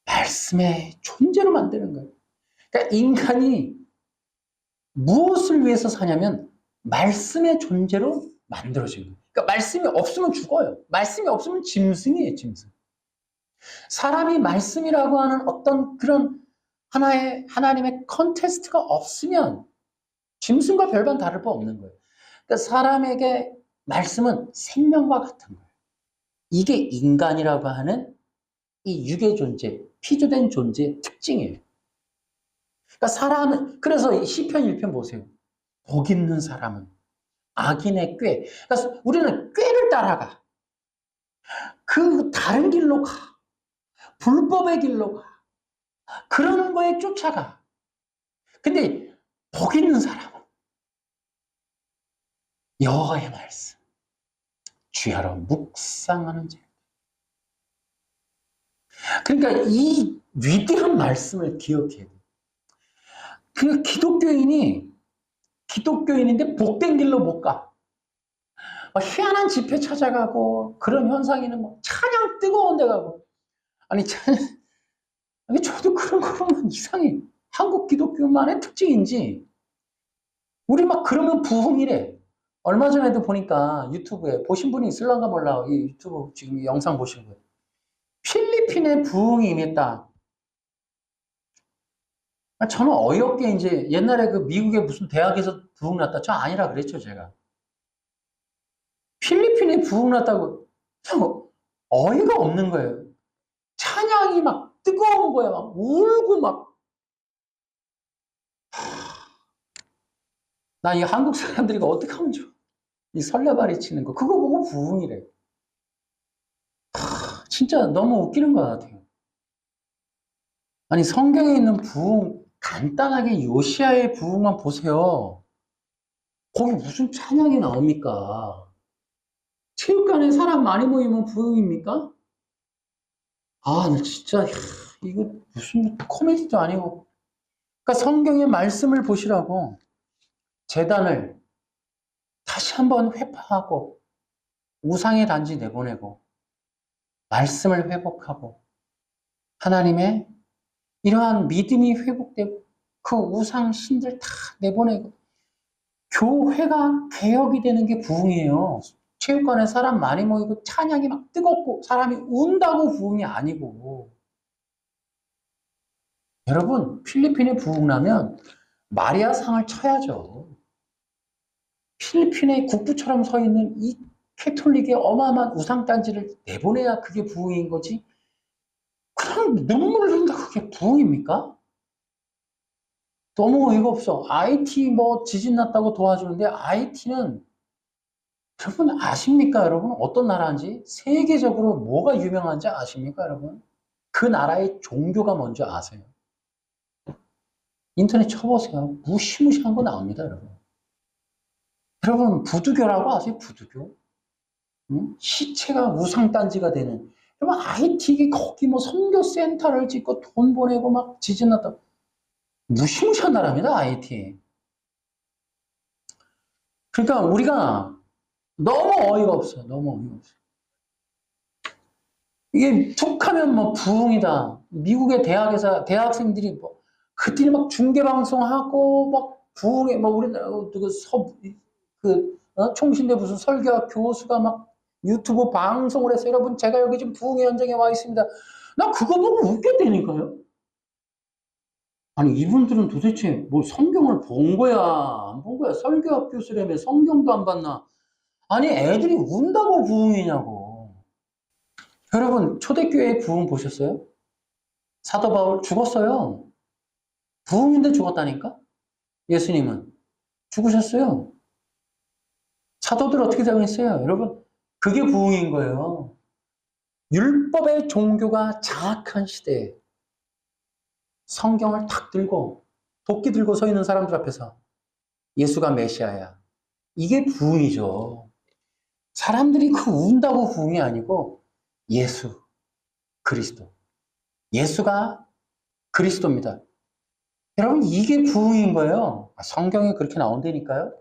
말씀의 존재로 만드는 거예요. 그러니까 인간이 무엇을 위해서 사냐면 말씀의 존재로 만들어진 거예요. 그러니까 말씀이 없으면 죽어요. 말씀이 없으면 짐승이에요, 짐승. 사람이 말씀이라고 하는 어떤 그런 하나의 하나님의 컨테스트가 없으면 짐승과 별반 다를 바 없는 거예요. 그러니까 사람에게 말씀은 생명과 같은 거예요. 이게 인간이라고 하는 이 육의 존재, 피조된 존재의 특징이에요. 그러니까 사람은, 그래서 시편 1편 보세요. 복 있는 사람은 악인의 꾀. 그러니까 우리는 꾀를 따라가. 그 다른 길로 가. 불법의 길로 가. 그런 거에 쫓아가. 근데 복 있는 사람은 여호와의 말씀, 주야로 묵상하는 자. 그러니까 이 위대한 말씀을 기억해야 돼. 그 기독교인인데 복된 길로 못 가. 희한한 집회 찾아가고 그런 현상에는 뭐 찬양 뜨거운 데 가고. 아니 저도 그런 거 보면 이상해. 한국 기독교만의 특징인지 우리 막 그러면 부흥이래. 얼마 전에도 보니까 유튜브에 보신 분이 있을런가 몰라. 이 유튜브 지금 영상 보신 거예요. 필리핀에 부흥이 임했다. 저는 어이없게 이제 옛날에 그 미국의 무슨 대학에서 부흥 났다. 저 아니라 그랬죠, 제가. 필리핀에 부흥 났다고. 어이가 없는 거예요. 찬양이 막 뜨거운 거야. 막 울고 막. 나 이 한국 사람들이 어떻게 하면 좋아. 이 설레발이 치는 거. 그거 보고 부흥이래. 진짜 너무 웃기는 것 같아요. 아니, 성경에 있는 부흥, 간단하게 요시아의 부흥만 보세요. 거기 무슨 찬양이 나옵니까? 체육관에 사람 많이 모이면 부흥입니까? 아, 나 진짜, 이거 무슨 코미디도 아니고. 그러니까 성경의 말씀을 보시라고 재단을 다시 한번 회파하고 우상의 단지 내보내고 말씀을 회복하고 하나님의 이러한 믿음이 회복되고 그 우상 신들 다 내보내고 교회가 개혁이 되는 게 부흥이에요. 체육관에 사람 많이 모이고 찬양이 막 뜨겁고 사람이 운다고 부흥이 아니고. 여러분, 필리핀에 부흥 나면 마리아 상을 쳐야죠. 필리핀의 국부처럼 서 있는 이 캐톨릭의 어마어마한 우상단지를 내보내야 그게 부흥인 거지. 그냥 눈물을 흘린다 그게 부흥입니까? 너무 어이가 없어. IT 뭐 지진 났다고 도와주는데 IT는 여러분 아십니까 여러분? 어떤 나라인지? 세계적으로 뭐가 유명한지 아십니까 여러분? 그 나라의 종교가 뭔지 아세요? 인터넷 쳐보세요. 무시무시한 거 나옵니다 여러분. 여러분 부두교라고 아세요? 부두교? 응? 시체가 우상단지가 되는. 여러분 IT 거기 뭐 선교센터를 짓고 돈 보내고 막 지진 났다. 무시무시한 나라입니다 IT. 그러니까 우리가 너무 어이가 없어. 너무 어이가 없어. 이게 툭하면 뭐 부흥이다. 미국의 대학에서 대학생들이 뭐 그때 막 중계 방송하고 막 부흥에 뭐 우리 총신대 무슨 설교학 교수가 막 유튜브 방송을 해서 여러분 제가 여기 지금 부흥의 현장에 와 있습니다. 나 그거 보고 웃겼다니까요. 아니 이분들은 도대체 뭐 성경을 본 거야 안 본 거야? 설교학 교수라며 성경도 안 봤나? 아니 애들이 운다고 부흥이냐고. 여러분 초대교회 부흥 보셨어요? 사도 바울 죽었어요. 부흥인데 죽었다니까? 예수님은 죽으셨어요. 사도들 어떻게 당했어요? 여러분 그게 부흥인 거예요. 율법의 종교가 장악한 시대에 성경을 탁 들고 도끼 들고 서 있는 사람들 앞에서 예수가 메시아야. 이게 부흥이죠. 사람들이 그 운다고 부흥이 아니고 예수, 그리스도. 예수가 그리스도입니다. 여러분 이게 부흥인 거예요. 성경에 그렇게 나온다니까요.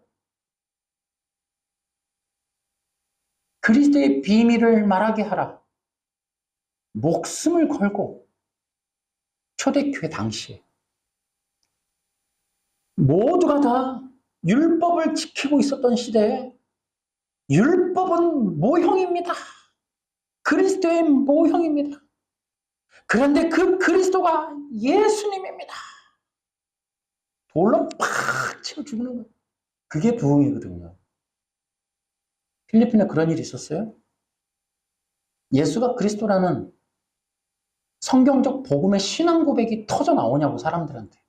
그리스도의 비밀을 말하게 하라. 목숨을 걸고 초대교회 당시에 모두가 다 율법을 지키고 있었던 시대에 율법은 모형입니다. 그리스도의 모형입니다. 그런데 그 그리스도가 예수님입니다. 돌로 팍 치고 죽는 거예요. 그게 부흥이거든요. 필리핀에 그런 일이 있었어요. 예수가 그리스도라는 성경적 복음의 신앙 고백이 터져 나오냐고 사람들한테.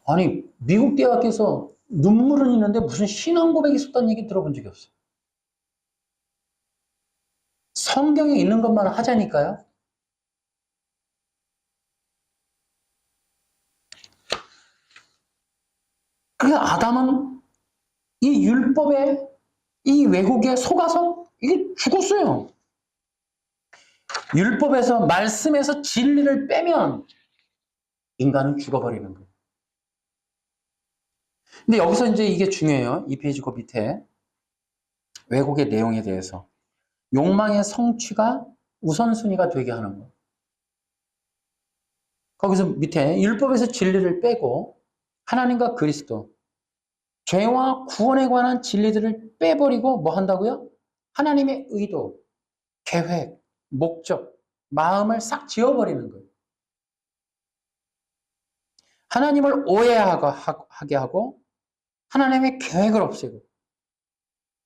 아니 미국 대학에서 눈물은 있는데 무슨 신앙 고백이 있었다는 얘기 들어본 적이 없어요. 성경에 있는 것만 하자니까요. 그 아담은 이 율법에 이 왜곡에 속아서 이게 죽었어요. 율법에서 말씀에서 진리를 빼면 인간은 죽어버리는 거예요. 근데 여기서 이제 이게 중요해요. 이 페이지 그 밑에 왜곡의 내용에 대해서 욕망의 성취가 우선순위가 되게 하는 거예요. 거기서 밑에 율법에서 진리를 빼고 하나님과 그리스도 죄와 구원에 관한 진리들을 빼버리고 뭐 한다고요? 하나님의 의도, 계획, 목적, 마음을 싹 지워버리는 거예요. 하나님을 오해하게 하고 하나님의 계획을 없애고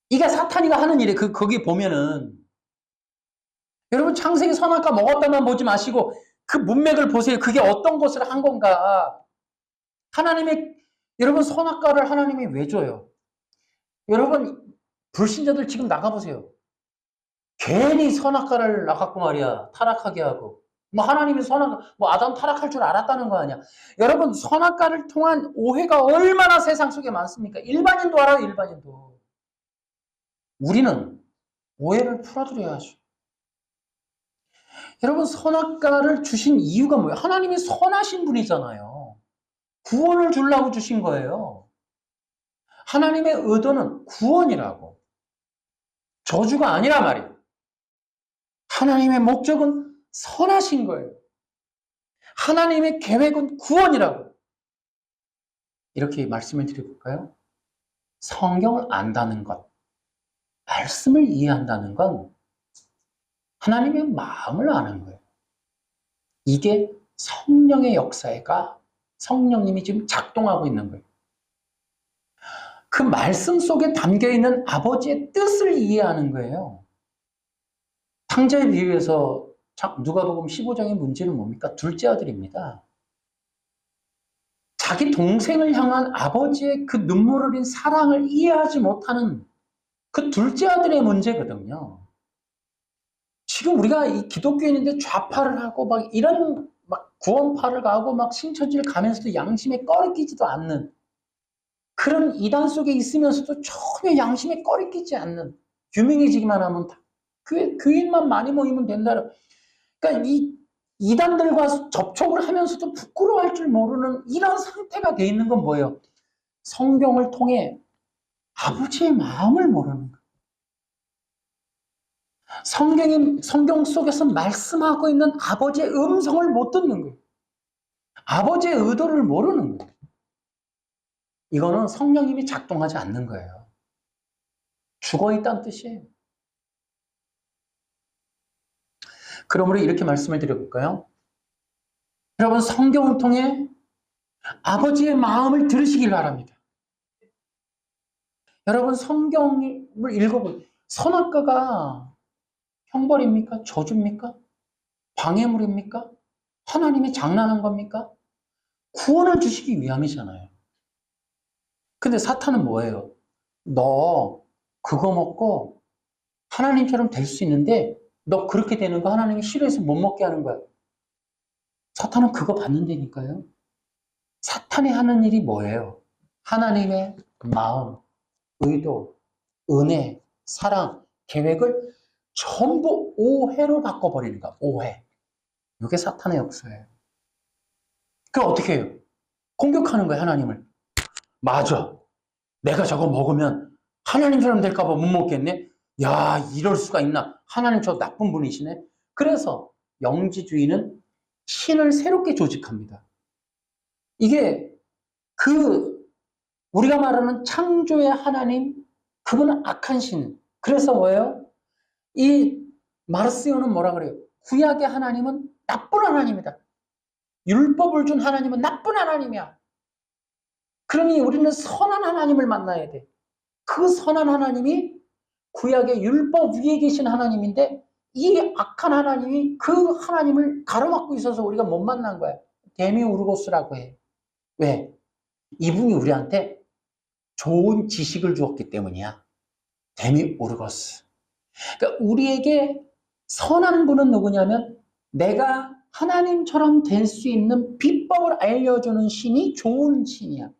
이게 사탄이가 하는 일이에요. 거기 보면은 여러분 창세기 선악과 먹었다만 보지 마시고 그 문맥을 보세요. 그게 어떤 것을 한 건가. 하나님의 여러분 선악과를 하나님이 왜 줘요? 여러분 불신자들 지금 나가보세요. 괜히 선악과를 나갔고 말이야. 타락하게 하고. 뭐 하나님이 뭐 아담 타락할 줄 알았다는 거 아니야. 여러분 선악과를 통한 오해가 얼마나 세상 속에 많습니까? 일반인도 알아요. 일반인도. 우리는 오해를 풀어드려야죠. 여러분 선악과를 주신 이유가 뭐예요? 하나님이 선하신 분이잖아요. 구원을 주려고 주신 거예요. 하나님의 의도는 구원이라고. 저주가 아니라 말이에요. 하나님의 목적은 선하신 거예요. 하나님의 계획은 구원이라고. 이렇게 말씀을 드려볼까요? 성경을 안다는 것, 말씀을 이해한다는 건 하나님의 마음을 아는 거예요. 이게 성령의 역사가 성령님이 지금 작동하고 있는 거예요. 그 말씀 속에 담겨있는 아버지의 뜻을 이해하는 거예요. 탕자에 비유해서 누가복음 15장의 문제는 뭡니까? 둘째 아들입니다. 자기 동생을 향한 아버지의 그 눈물 어린 사랑을 이해하지 못하는 그 둘째 아들의 문제거든요. 지금 우리가 이 기독교인인데 좌파를 하고 막 이런 막 구원파를 가고 막 신천지를 가면서도 양심에 꺼리끼지도 않는 그런 이단 속에 있으면서도 전혀 양심에 꺼리끼지 않는, 유명해지기만 하면 교인만 많이 모이면 된다. 그러니까 이 이단들과 접촉을 하면서도 부끄러워할 줄 모르는 이런 상태가 돼 있는 건 뭐예요? 성경을 통해 아버지의 마음을 모르는 거예요. 성경 속에서 말씀하고 있는 아버지의 음성을 못 듣는 거예요. 아버지의 의도를 모르는 거예요. 이거는 성령님이 작동하지 않는 거예요. 죽어있다는 뜻이에요. 그러므로 이렇게 말씀을 드려볼까요? 여러분, 성경을 통해 아버지의 마음을 들으시길 바랍니다. 여러분, 성경을 읽어보세요. 선악과가 형벌입니까? 저주입니까? 방해물입니까? 하나님이 장난한 겁니까? 구원을 주시기 위함이잖아요. 근데 사탄은 뭐예요? 너 그거 먹고 하나님처럼 될 수 있는데 너 그렇게 되는 거 하나님이 싫어해서 못 먹게 하는 거야. 사탄은 그거 받는다니까요. 사탄이 하는 일이 뭐예요? 하나님의 마음, 의도, 은혜, 사랑, 계획을 전부 오해로 바꿔버리는 거야. 오해. 이게 사탄의 역사예요. 그럼 어떻게 해요? 공격하는 거예요, 하나님을. 맞아. 내가 저거 먹으면 하나님처럼 될까봐 못 먹겠네? 야, 이럴 수가 있나? 하나님 저 나쁜 분이시네? 그래서 영지주의는 신을 새롭게 조직합니다. 이게 우리가 말하는 창조의 하나님, 그분은 악한 신. 그래서 뭐예요? 이 마르스요는 뭐라 그래요? 구약의 하나님은 나쁜 하나님이다. 율법을 준 하나님은 나쁜 하나님이야. 그러니 우리는 선한 하나님을 만나야 돼. 그 선한 하나님이 구약의 율법 위에 계신 하나님인데 이 악한 하나님이 그 하나님을 가로막고 있어서 우리가 못 만난 거야. 데미우르고스라고 해. 왜? 이분이 우리한테 좋은 지식을 주었기 때문이야. 데미우르고스. 그러니까 우리에게 선한 분은 누구냐면 내가 하나님처럼 될 수 있는 비법을 알려주는 신이 좋은 신이야.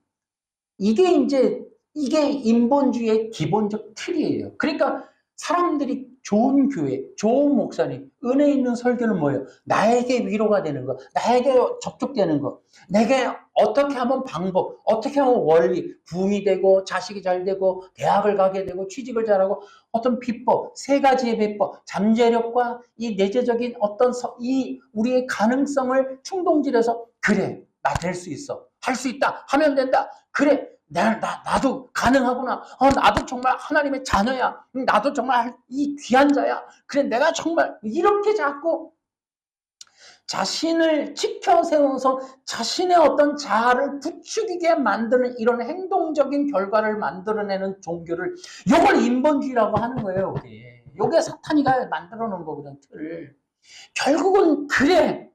이게 인본주의의 기본적 틀이에요. 그러니까 사람들이 좋은 교회, 좋은 목사님, 은혜 있는 설교는 뭐예요? 나에게 위로가 되는 거, 나에게 접촉되는 거, 내게 어떻게 하면 방법, 어떻게 하면 원리, 부흥이 되고, 자식이 잘 되고, 대학을 가게 되고, 취직을 잘하고, 어떤 비법, 세 가지의 비법, 잠재력과 이 내재적인 어떤 이 우리의 가능성을 충동질해서 그래, 나 될 수 있어, 할 수 있다, 하면 된다, 그래. 나도 가능하구나. 나도 정말 하나님의 자녀야. 나도 정말 이 귀한 자야. 그래, 내가 정말 이렇게 자꾸 자신을 지켜 세워서 자신의 어떤 자아를 부추기게 만드는 이런 행동적인 결과를 만들어내는 종교를, 이걸 인본주의라고 하는 거예요. 이게 사탄이가 만들어 놓은 거거든, 틀을. 결국은 그래.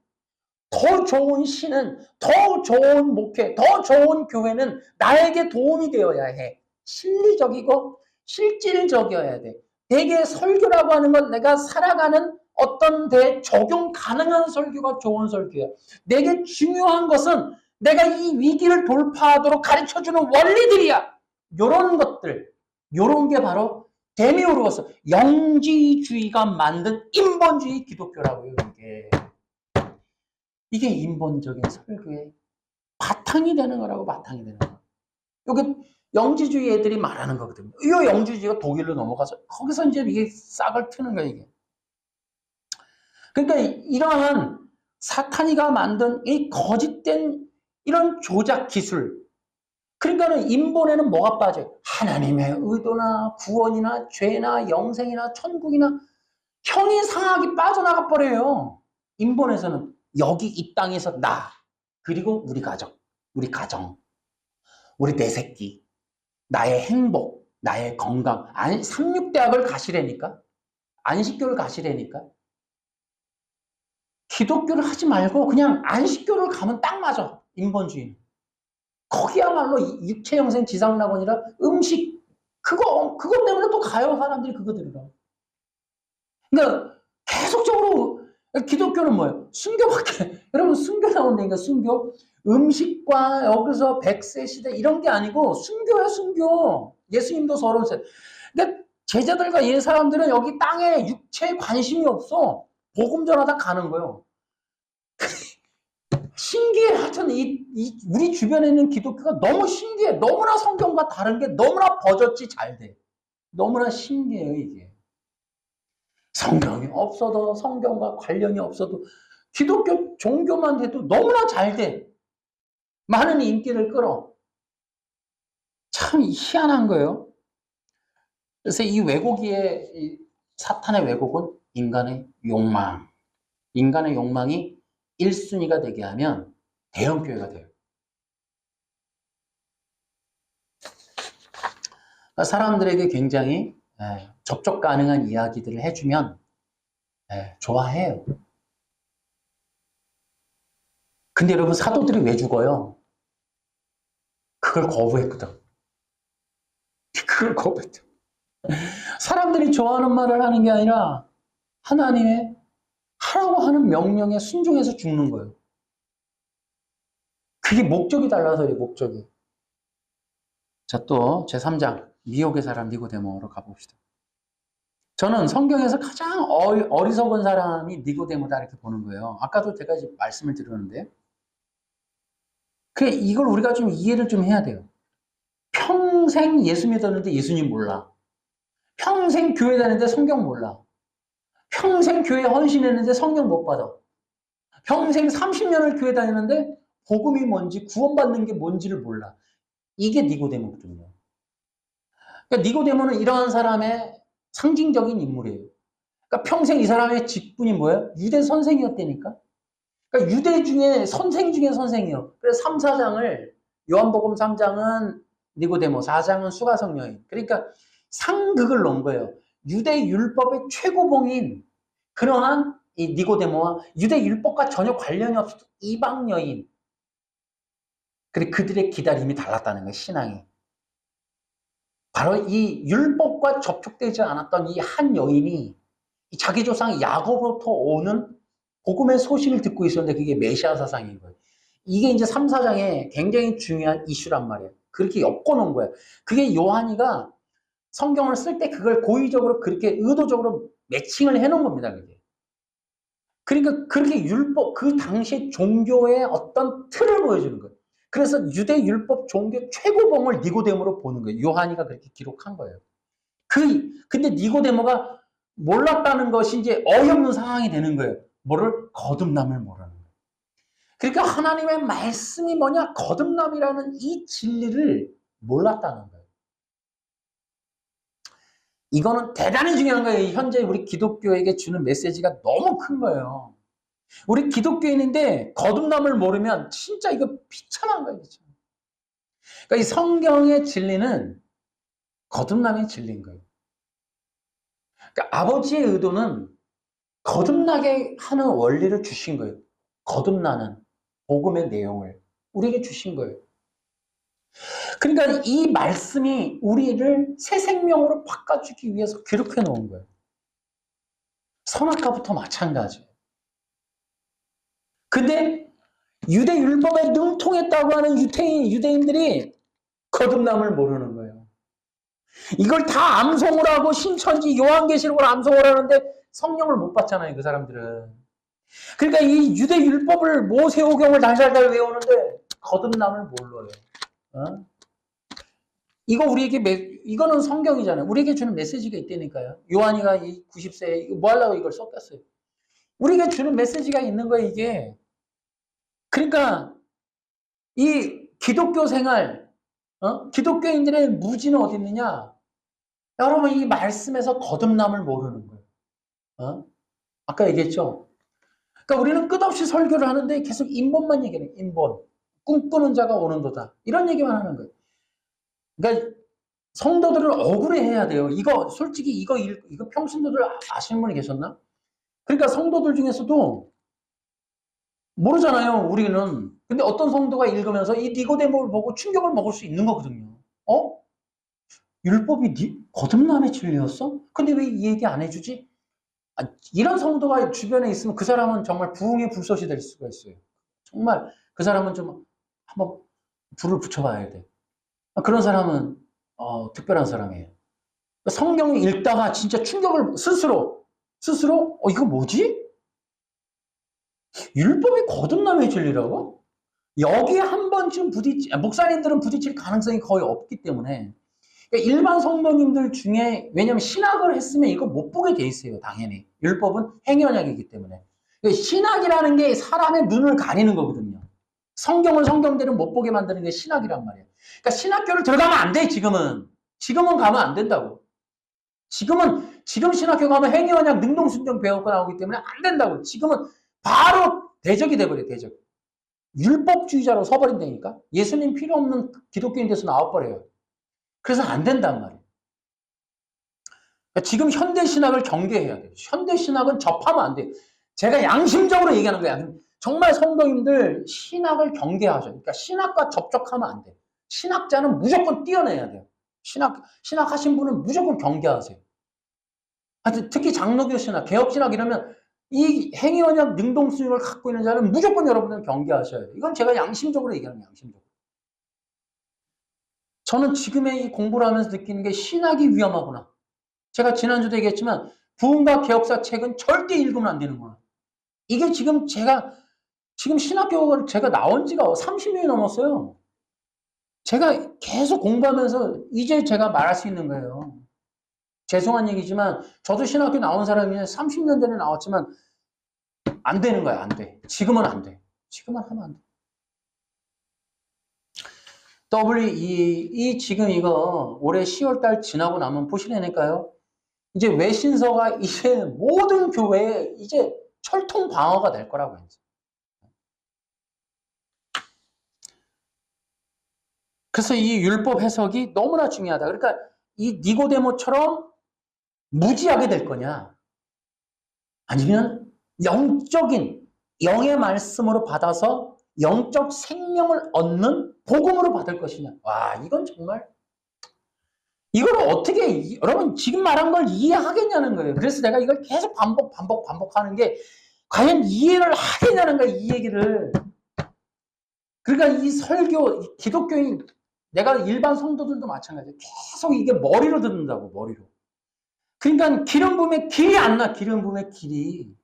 더 좋은 신은, 더 좋은 목회, 더 좋은 교회는 나에게 도움이 되어야 해. 실리적이고 실질적이어야 돼. 내게 설교라고 하는 건 내가 살아가는 어떤 데 적용 가능한 설교가 좋은 설교야. 내게 중요한 것은 내가 이 위기를 돌파하도록 가르쳐주는 원리들이야. 요런 것들, 요런 게 바로 데미우르고스, 영지주의가 만든 인본주의 기독교라고요, 이게. 이게 인본적인 설교의 바탕이 되는 거라고, 바탕이 되는 거. 이게 영지주의 애들이 말하는 거거든요. 이 영지주의가 독일로 넘어가서 거기서 이제 이게 싹을 트는 거야, 이게. 그러니까 이러한 사탄이가 만든 이 거짓된 이런 조작 기술. 그러니까는 인본에는 뭐가 빠져요? 하나님의 의도나 구원이나 죄나 영생이나 천국이나 형이상학이 빠져나가 버려요. 인본에서는 여기 이 땅에서 나, 그리고 우리 가족, 우리 가정, 우리 내 새끼, 나의 행복, 나의 건강. 삼육대학을 가시라니까? 안식교를 가시라니까? 기독교를 하지 말고 그냥 안식교를 가면 딱 맞아. 인본주의. 거기야말로 육체영생 지상낙원이라 음식 그거 때문에 또 가요. 사람들이 그거 들으러. 그러니까 계속적으로 기독교는 뭐예요? 순교밖에. 여러분 순교 나온다니까 순교. 음식과 여기서 100세 시대 이런 게 아니고 순교야 순교. 예수님도 30세. 그러니까 제자들과 옛 사람들은 여기 땅에 육체에 관심이 없어. 복음 전하다 가는 거예요. 신기해. 하여튼 우리 주변에 있는 기독교가 너무 신기해. 너무나 성경과 다른 게 너무나 버젓이 잘 돼. 너무나 신기해요 이게. 성경이 없어도 성경과 관련이 없어도 기독교 종교만 해도 너무나 잘 돼. 많은 인기를 끌어. 참 희한한 거예요. 그래서 이 왜곡의 이 사탄의 왜곡은 인간의 욕망. 인간의 욕망이 1순위가 되게 하면 대형교회가 돼요. 사람들에게 굉장히 접촉 가능한 이야기들을 해주면 좋아해요. 근데 여러분 사도들이 왜 죽어요? 그걸 거부했거든. 그걸 거부했죠. 사람들이 좋아하는 말을 하는 게 아니라 하나님의 하라고 하는 명령에 순종해서 죽는 거예요. 그게 목적이 달라서요, 목적이. 자, 또 제3장 미혹의 사람 니고데모로 가봅시다. 저는 성경에서 가장 어리석은 사람이 니고데모다 이렇게 보는 거예요. 아까도 제가 말씀을 드렸는데 이걸 우리가 좀 이해를 좀 해야 돼요. 평생 예수 믿었는데 예수님 몰라. 평생 교회 다녔는데 성경 몰라. 평생 교회 헌신했는데 성경 못 받아. 평생 30년을 교회 다녔는데 복음이 뭔지 구원받는 게 뭔지를 몰라. 이게 니고데모거든요. 그러니까 니고데모는 이러한 사람의 상징적인 인물이에요. 그러니까 평생 이 사람의 직분이 뭐예요? 유대 선생이었다니까. 그러니까 유대 중에 선생 중에 선생이요. 그래서 3, 4장을 요한복음 3장은 니고데모, 4장은 수가성 여인. 그러니까 상극을 놓은 거예요. 유대 율법의 최고봉인 그러한 이 니고데모와 유대 율법과 전혀 관련이 없어도 이방 여인. 그리고 그들의 기다림이 달랐다는 거예요. 신앙이. 바로 이 율법과 접촉되지 않았던 이 한 여인이 자기 조상 야곱으로부터 오는 복음의 소식을 듣고 있었는데 그게 메시아 사상인 거예요. 이게 이제 3, 4장에 굉장히 중요한 이슈란 말이에요. 그렇게 엮어놓은 거예요. 그게 요한이가 성경을 쓸 때 그걸 고의적으로 그렇게 의도적으로 매칭을 해놓은 겁니다. 그게. 그러니까 그렇게 율법, 그 당시 종교의 어떤 틀을 보여주는 거예요. 그래서 유대 율법 종교 최고봉을 니고데모로 보는 거예요. 요한이가 그렇게 기록한 거예요. 근데 니고데모가 몰랐다는 것이 이제 어이없는 상황이 되는 거예요. 뭐를? 거듭남을 모르는 거예요. 그러니까 하나님의 말씀이 뭐냐? 거듭남이라는 이 진리를 몰랐다는 거예요. 이거는 대단히 중요한 거예요. 현재 우리 기독교에게 주는 메시지가 너무 큰 거예요. 우리 기독교인인데 거듭남을 모르면 진짜 이거 비참한 거예요. 그러니까 이 성경의 진리는 거듭남의 진리인 거예요. 그러니까 아버지의 의도는 거듭나게 하는 원리를 주신 거예요. 거듭나는 복음의 내용을 우리에게 주신 거예요. 그러니까 이 말씀이 우리를 새 생명으로 바꿔주기 위해서 기록해 놓은 거예요. 선악과부터 마찬가지예요. 근데 유대 율법에 능통했다고 하는 유대인들이 거듭남을 모르는 거예요. 이걸 다 암송을 하고 신천지 요한계시록을 암송을 하는데 성령을 못 받잖아요, 그 사람들은. 그러니까 이 유대 율법을 모세오경을 달달달 외우는데 거듭남을 몰라요. 어? 이거는 성경이잖아요. 우리에게 주는 메시지가 있다니까요. 요한이가 이 90세에 뭐 하려고 이걸 썼겠어요. 우리에게 주는 메시지가 있는 거예요, 이게. 그러니까 이 기독교 생활, 기독교인들의 무지는 어디 있느냐? 여러분 이 말씀에서 거듭남을 모르는 거예요. 아까 얘기했죠. 그러니까 우리는 끝없이 설교를 하는데 계속 인본만 얘기해요. 인본. 꿈꾸는 자가 오는도다. 이런 얘기만 하는 거예요. 그러니까 성도들을 억울해해야 돼요. 이거 솔직히 이거 평신도들 아시는 분이 계셨나? 그러니까 성도들 중에서도 모르잖아요, 우리는. 근데 어떤 성도가 읽으면서 이 니고데모를 보고 충격을 먹을 수 있는 거거든요. 율법이 거듭남의 진리였어? 근데 왜 이 얘기 안 해주지? 이런 성도가 주변에 있으면 그 사람은 정말 부흥의 불꽃이 될 수가 있어요. 정말 그 사람은 좀 한번 불을 붙여봐야 돼. 그런 사람은 특별한 사람이에요. 성경을 읽다가 진짜 충격을 스스로 이거 뭐지? 율법이 거듭남의 진리라고? 여기에 한 번쯤 목사님들은 부딪힐 가능성이 거의 없기 때문에 그러니까 일반 성도님들 중에 왜냐하면 신학을 했으면 이거 못 보게 돼 있어요. 당연히. 율법은 행위언약이기 때문에. 그러니까 신학이라는 게 사람의 눈을 가리는 거거든요. 성경을 성경대로 못 보게 만드는 게 신학이란 말이에요. 그러니까 신학교를 들어가면 안 돼, 지금은. 지금은 가면 안 된다고. 지금 신학교 가면 행위언약 능동순종 배우고 나오기 때문에 안 된다고. 지금은 바로 대적이 돼버려요, 대적. 율법주의자로 서버린다니까? 예수님 필요 없는 기독교인 돼서 나와버려요. 그래서 안 된단 말이에요. 그러니까 지금 현대신학을 경계해야 돼요. 현대신학은 접하면 안 돼요. 제가 양심적으로 얘기하는 거야. 정말 성도님들 신학을 경계하셔요. 그러니까 신학과 접촉하면 안 돼요. 신학자는 무조건 띄어내야 돼요. 신학하신 분은 무조건 경계하세요. 특히 장로교 신학, 개혁신학 이러면 이 행위언약 능동수용을 갖고 있는 자는 무조건 여러분들은 경계하셔야 돼요. 이건 제가 양심적으로 얘기하는 거예요. 양심적으로. 저는 지금의 이 공부를 하면서 느끼는 게 신학이 위험하구나. 제가 지난주도 얘기했지만 부흥과 개혁사 책은 절대 읽으면 안 되는구나. 이게 지금 신학교를 제가 나온 지가 30년이 넘었어요. 제가 계속 공부하면서 이제 제가 말할 수 있는 거예요. 죄송한 얘기지만 저도 신학교 나온 사람이 30년 전에 나왔지만 안 되는 거야. 안 돼. 지금은 안 돼. 지금은 하면 안 돼. 지금 이거 올해 10월달 지나고 나면 보시라니까요. 이제 외신서가 이제 모든 교회에 이제 철통 방어가 될 거라고 했어요. 그래서 이 율법 해석이 너무나 중요하다. 그러니까 이 니고데모처럼 무지하게 될 거냐? 아니면 영적인 영의 말씀으로 받아서 영적 생명을 얻는 복음으로 받을 것이냐? 와, 이건 정말 이걸 어떻게 여러분 지금 말한 걸 이해하겠냐는 거예요. 그래서 내가 이걸 계속 반복하는 게 과연 이해를 하겠냐는 거예요. 이 얘기를. 그러니까 이 설교 기독교인 내가 일반 성도들도 마찬가지예요. 계속 이게 머리로 듣는다고 머리로. 그러니까 기름 부음의 길이 안 나. 기름 부음의 길이.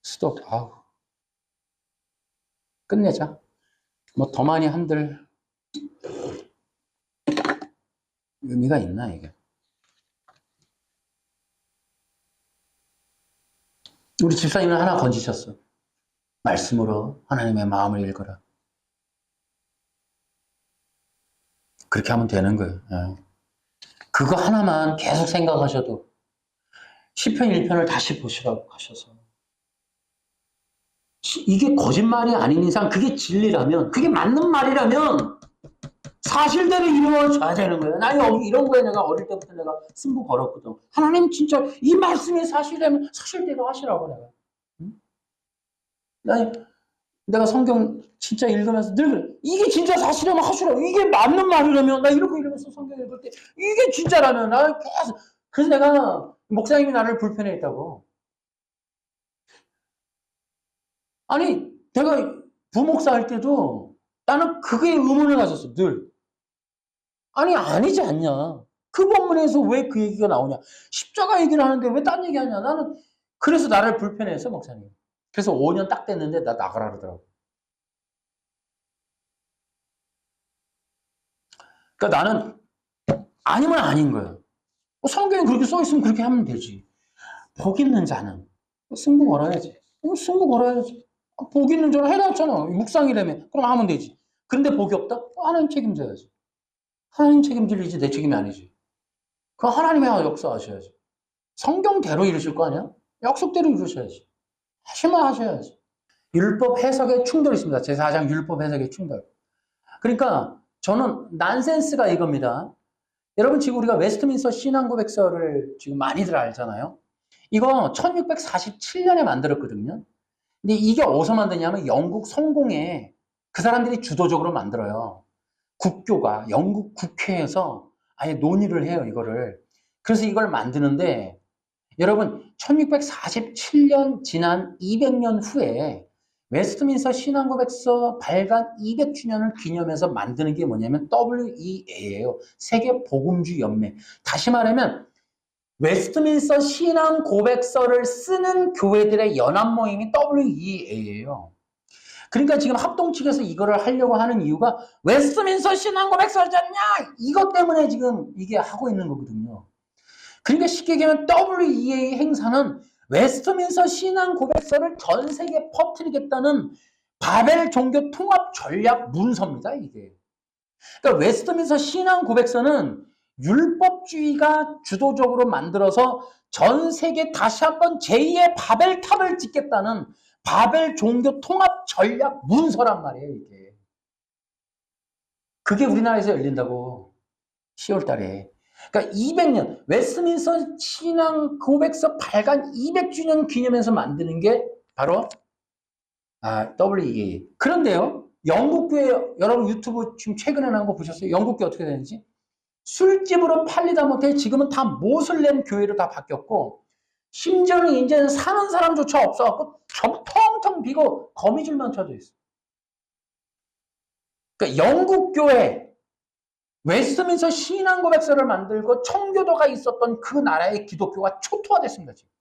스톱. 아우. 끝내자. 뭐 더 많이 한들 의미가 있나 이게. 우리 집사님은 하나 건지셨어. 말씀으로 하나님의 마음을 읽어라. 그렇게 하면 되는 거예요. 그거 하나만 계속 생각하셔도 시편 1편을 다시 보시라고 하셔서 이게 거짓말이 아닌 이상 그게 진리라면 그게 맞는 말이라면 사실대로 이루어져야 되는 거예요. 나 이런 거에 내가 어릴 때부터 내가 승부 걸었거든. 하나님 진짜 이 말씀이 사실이라면 사실대로 하시라고 내가. 내가 성경 진짜 읽으면서 늘 이게 진짜 사실이라면 하시라고. 이게 맞는 말이라면 나 이러면서 성경 읽을 때 이게 진짜라면 나 계속. 그래서 내가 목사님이 나를 불편해했다고. 아니 내가 부목사 할 때도 나는 그게 의문을 가졌어. 늘. 아니 아니지 않냐. 그 본문에서 왜 그 얘기가 나오냐. 십자가 얘기를 하는데 왜 딴 얘기하냐. 나는 그래서 나를 불편해했어 목사님. 그래서 5년 딱 됐는데 나 나가라 그러더라고. 그러니까 나는 아니면 아닌 거예요. 성경에 그렇게 써있으면 그렇게 하면 되지. 복 있는 자는 승부 걸어야지. 승부 걸어야지. 복 있는 자는 해놨잖아. 묵상이라며. 그럼 하면 되지. 그런데 복이 없다? 하나님 책임져야지. 하나님 책임질 일이지 내 책임이 아니지. 그 하나님의 역사하셔야지. 성경대로 이루실 거 아니야? 약속대로 이루셔야지. 하시면 하셔야지. 율법 해석에 충돌이 있습니다. 제4장 율법 해석의 충돌. 그러니까 저는 난센스가 이겁니다. 여러분 지금 우리가 웨스트민스터 신앙고백서를 지금 많이들 알잖아요. 이거 1647년에 만들었거든요. 근데 이게 어디서 만드냐면 영국 성공에 그 사람들이 주도적으로 만들어요. 국교가 영국 국회에서 아예 논의를 해요, 이거를. 그래서 이걸 만드는데 여러분 1647년 지난 200년 후에 웨스트민스터 신앙고백서 발간 200주년을 기념해서 만드는 게 뭐냐면 WEA예요. 세계 복음주의 연맹. 다시 말하면 웨스트민스터 신앙고백서를 쓰는 교회들의 연합 모임이 WEA예요. 그러니까 지금 합동 측에서 이거를 하려고 하는 이유가 웨스트민스터 신앙고백서잖냐 이것 때문에 지금 이게 하고 있는 거거든요. 그러니까 쉽게 얘기하면 WEA 행사는 웨스트민스터 신앙고백서를 전 세계에 퍼뜨리겠다는 바벨 종교 통합 전략 문서입니다, 이게. 그러니까 웨스트민스터 신앙고백서는 율법주의가 주도적으로 만들어서 전 세계 다시 한번 제2의 바벨탑을 짓겠다는 바벨 종교 통합 전략 문서란 말이에요, 이게. 그게 우리나라에서 열린다고, 10월 달에. 그러니까 200년, 웨스트민스터 신앙 고백서 발간 200주년 기념해서 만드는 게 바로 WEA. 그런데요, 영국교회, 여러분 유튜브 지금 최근에 나온 거 보셨어요? 영국교회 어떻게 되는지? 술집으로 팔리다 못해 지금은 다 모슬렘 교회로 다 바뀌었고, 심지어는 이제는 사는 사람조차 없어갖고 텅텅 비고 거미줄만 쳐져 있어. 그러니까 영국교회, 웨스트민스터 신앙고백서를 만들고 청교도가 있었던 그 나라의 기독교가 초토화됐습니다. 지금.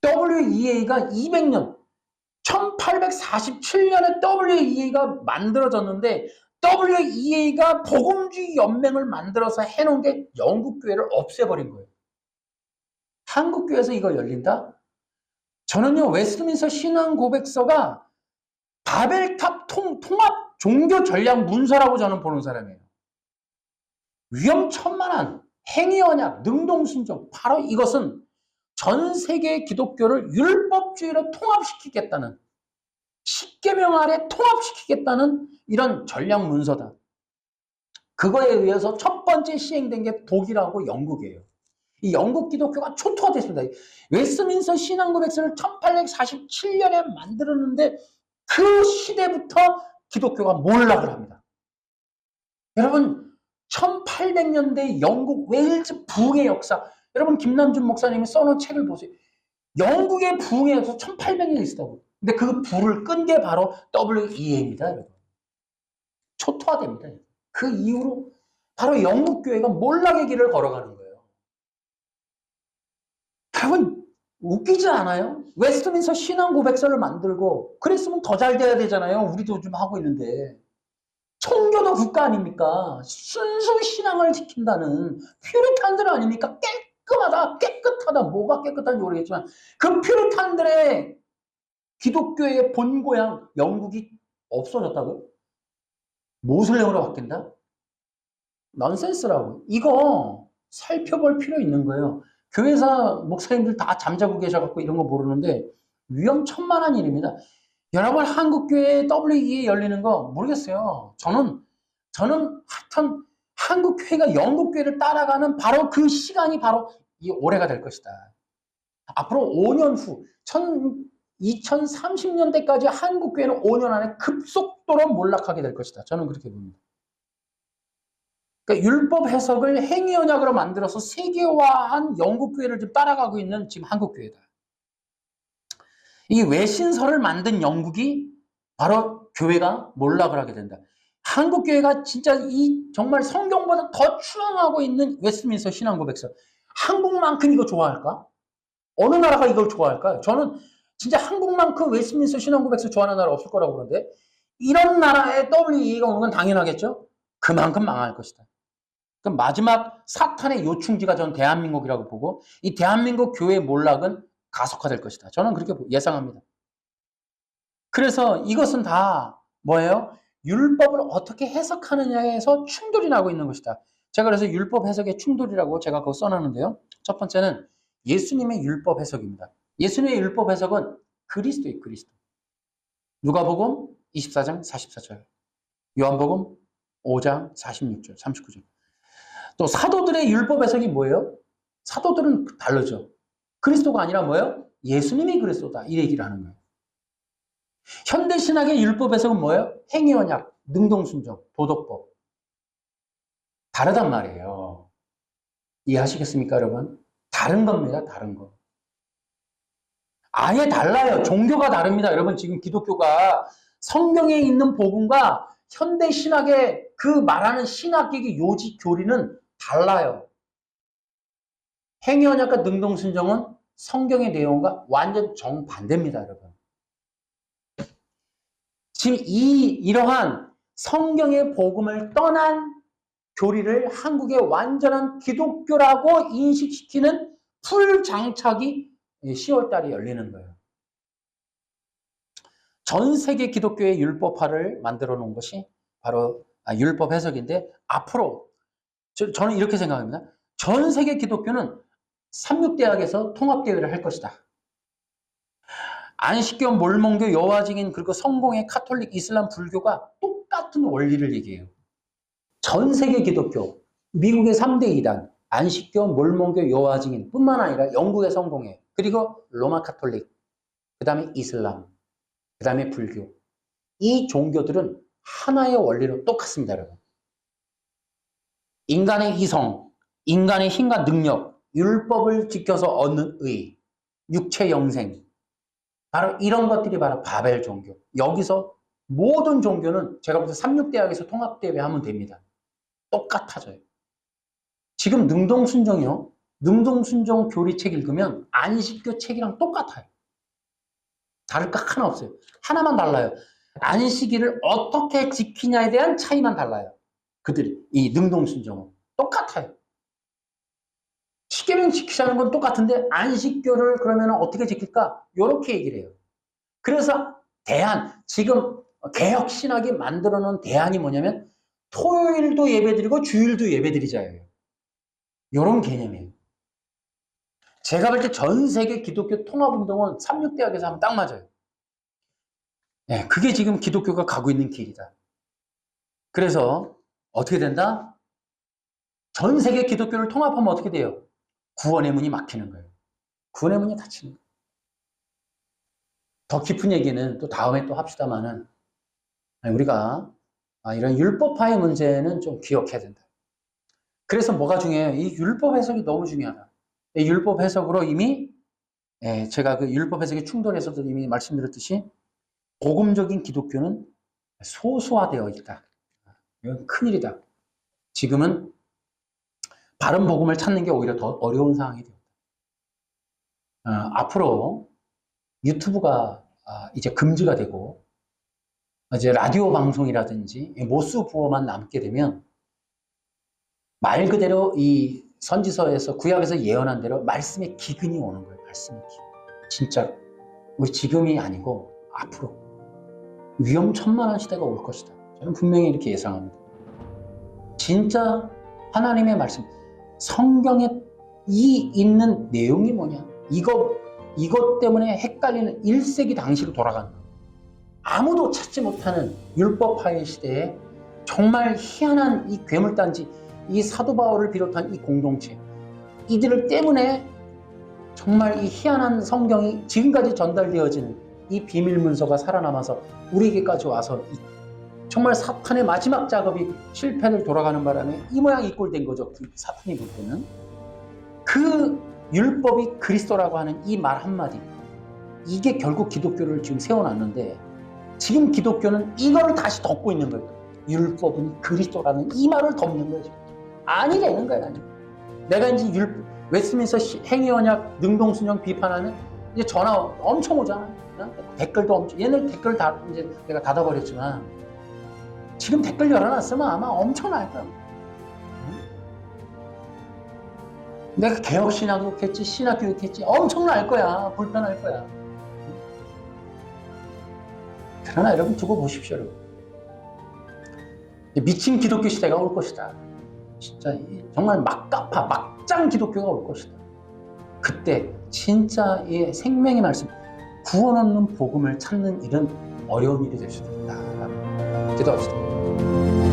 WEA가 200년, 1847년에 WEA가 만들어졌는데 WEA가 복음주의 연맹을 만들어서 해놓은 게 영국교회를 없애버린 거예요. 한국교회에서 이거 열린다? 저는요, 웨스트민스터 신앙고백서가 바벨탑 통합 종교 전략 문서라고 저는 보는 사람이에요. 위험천만한 행위 언약, 능동순종, 바로 이것은 전 세계 기독교를 율법주의로 통합시키겠다는, 십계명 아래 통합시키겠다는 이런 전략 문서다. 그거에 의해서 첫 번째 시행된 게 독일하고 영국이에요. 이 영국 기독교가 초토화됐습니다. 웨스트민스터 신앙고백서를 1847년에 만들었는데 그 시대부터 기독교가 몰락을 합니다. 여러분 1800년대 영국 웨일즈 부흥의 역사, 여러분 김남준 목사님이 써놓은 책을 보세요. 영국의 부흥의 역사 1800년이 있었다고. 근데 그 불을 끈 게 바로 WEA입니다. 여러분. 초토화됩니다. 그 이후로 바로 영국교회가 몰락의 길을 걸어가는 거예요. 여러분 웃기지 않아요? 웨스트민스터 신앙고백서를 만들고 그랬으면 더 잘 돼야 되잖아요. 우리도 좀 하고 있는데. 청교도 국가 아닙니까? 순수 신앙을 지킨다는 퓨리탄들 아닙니까? 깔끔하다, 깨끗하다. 뭐가 깨끗한지 모르겠지만 그 퓨리탄들의 기독교의 본고향 영국이 없어졌다고요? 모슬렘으로 바뀐다? 넌센스라고. 이거 살펴볼 필요 있는 거예요. 교회사 목사님들 다 잠자고 계셔갖고 이런 거 모르는데 위험천만한 일입니다. 여러분 한국교회 WEA 열리는 거 모르겠어요. 저는 하여튼 한국교회가 영국교회를 따라가는 바로 그 시간이 바로 이 올해가 될 것이다. 앞으로 5년 후 2030년대까지 한국교회는 5년 안에 급속도로 몰락하게 될 것이다. 저는 그렇게 봅니다. 그러니까 율법 해석을 행위 언약으로 만들어서 세계화한 영국교회를 좀 따라가고 있는 지금 한국교회다. 이 외신서를 만든 영국이 바로 교회가 몰락을 하게 된다. 한국교회가 진짜 이 정말 성경보다 더 추앙하고 있는 웨스트민스터 신앙고백서. 한국만큼 이거 좋아할까? 어느 나라가 이걸 좋아할까요? 저는 진짜 한국만큼 웨스트민스터 신앙고백서 좋아하는 나라 없을 거라고 그러는데 이런 나라에 WEA가 오는 건 당연하겠죠? 그만큼 망할 것이다. 그럼 마지막 사탄의 요충지가 전 대한민국이라고 보고 이 대한민국 교회의 몰락은 가속화될 것이다. 저는 그렇게 예상합니다. 그래서 이것은 다 뭐예요? 율법을 어떻게 해석하느냐에서 충돌이 나고 있는 것이다. 제가 그래서 율법 해석의 충돌이라고 제가 그거 써놨는데요. 첫 번째는 예수님의 율법 해석입니다. 예수님의 율법 해석은 그리스도예요, 그리스도. 누가복음 24장 44절, 요한복음 5장 46절, 39절. 또 사도들의 율법 해석이 뭐예요? 사도들은 다르죠. 그리스도가 아니라 뭐예요? 예수님이 그리스도다, 이 얘기를 하는 거예요. 현대신학의 율법 해석은 뭐예요? 행위언약, 능동순종, 도덕법. 다르단 말이에요. 이해하시겠습니까, 여러분? 다른 겁니다, 다른 거. 아예 달라요. 종교가 다릅니다. 여러분, 지금 기독교가 성경에 있는 복음과 현대신학의 그 말하는 신학계의 요지 교리는 달라요. 행위언약과 능동순종은 성경의 내용과 완전 정반대입니다, 여러분. 지금 이러한 성경의 복음을 떠난 교리를 한국의 완전한 기독교라고 인식시키는 풀장착이 10월 달에 열리는 거예요. 전 세계 기독교의 율법화를 만들어 놓은 것이 바로 율법 해석인데, 앞으로 저는 이렇게 생각합니다. 전 세계 기독교는 삼육대학에서 통합대회를 할 것이다. 안식교, 몰몬교, 여화증인, 그리고 성공회, 카톨릭, 이슬람, 불교가 똑같은 원리를 얘기해요. 전 세계 기독교, 미국의 3대 이단, 안식교, 몰몬교, 여화증인 뿐만 아니라 영국의 성공회, 그리고 로마 카톨릭, 그 다음에 이슬람, 그 다음에 불교. 이 종교들은 하나의 원리로 똑같습니다, 여러분. 인간의 희성, 인간의 힘과 능력, 율법을 지켜서 얻는 의, 육체 영생, 바로 이런 것들이 바로 바벨 종교. 여기서 모든 종교는 제가 볼 때 삼육대학에서 통합대회 하면 됩니다. 똑같아져요. 지금 능동순종이요. 능동순종 교리책 읽으면 안식교 책이랑 똑같아요. 다를 거 하나 없어요. 하나만 달라요. 안식일을 어떻게 지키냐에 대한 차이만 달라요. 그들이 이 능동순종은 똑같아요. 십계명 지키자는 건 똑같은데 안식교를 그러면 어떻게 지킬까? 이렇게 얘기를 해요. 그래서 지금 개혁신학이 만들어 놓은 대안이 뭐냐면 토요일도 예배드리고 주일도 예배드리자예요. 이런 개념이에요. 제가 볼 때 전 세계 기독교 통합운동은 삼육대학에서 하면 딱 맞아요. 네, 그게 지금 기독교가 가고 있는 길이다. 그래서 어떻게 된다? 전 세계 기독교를 통합하면 어떻게 돼요? 구원의 문이 막히는 거예요. 구원의 문이 닫히는 거예요. 더 깊은 얘기는 또 다음에 또 합시다만은, 우리가 이런 율법화의 문제는 좀 기억해야 된다. 그래서 뭐가 중요해요? 이 율법 해석이 너무 중요하다. 이 율법 해석으로 이미 제가 그 율법 해석의 충돌에서도 이미 말씀드렸듯이 복음적인 기독교는 소수화되어 있다. 이건 큰일이다. 지금은 바른 복음을 찾는 게 오히려 더 어려운 상황이 됩니다. 앞으로 유튜브가 이제 금지가 되고 이제 라디오 방송이라든지 모수 부호만 남게 되면 말 그대로 이 선지서에서 구약에서 예언한 대로 말씀의 기근이 오는 거예요. 말씀의 기근. 진짜로. 우리 지금이 아니고 앞으로 위험천만한 시대가 올 것이다. 저는 분명히 이렇게 예상합니다. 진짜 하나님의 말씀, 성경에 이 있는 내용이 뭐냐? 이것 때문에 헷갈리는 1세기 당시로 돌아가는 거예요. 아무도 찾지 못하는 율법화의 시대에 정말 희한한 이 괴물단지, 이 사도 바울을 비롯한 이 공동체, 이들 때문에 정말 이 희한한 성경이 지금까지 전달되어지는 이 비밀 문서가 살아남아서 우리에게까지 와서 정말 사탄의 마지막 작업이 실패를 돌아가는 바람에 이 모양 이 꼴 된 거죠. 사탄이 볼 때는. 그 율법이 그리스도라고 하는 이 말 한마디, 이게 결국 기독교를 지금 세워놨는데, 지금 기독교는 이거를 다시 덮고 있는 거예요. 율법은 그리스도라는 이 말을 덮는 거죠. 아니라는 거예요. 아니. 내가 이제 웨스트민스터 행위언약 능동순종 비판하면 이제 전화 엄청 오잖아. 댓글도 엄청, 옛날 댓글 다 이제 내가 닫아버렸지만 지금 댓글 열어놨으면 아마 엄청날 거야. 내가 개혁신학교겠지, 신학교육했지, 엄청날 거야. 불편할 거야. 그러나 여러분 두고 보십시오. 여러분. 미친 기독교 시대가 올 것이다. 진짜 정말 막장 기독교가 올 것이다. 그때 진짜 이 생명의 말씀, 구원 얻는 복음을 찾는 일은 어려운 일이 될 수도 있다. 기도합시다.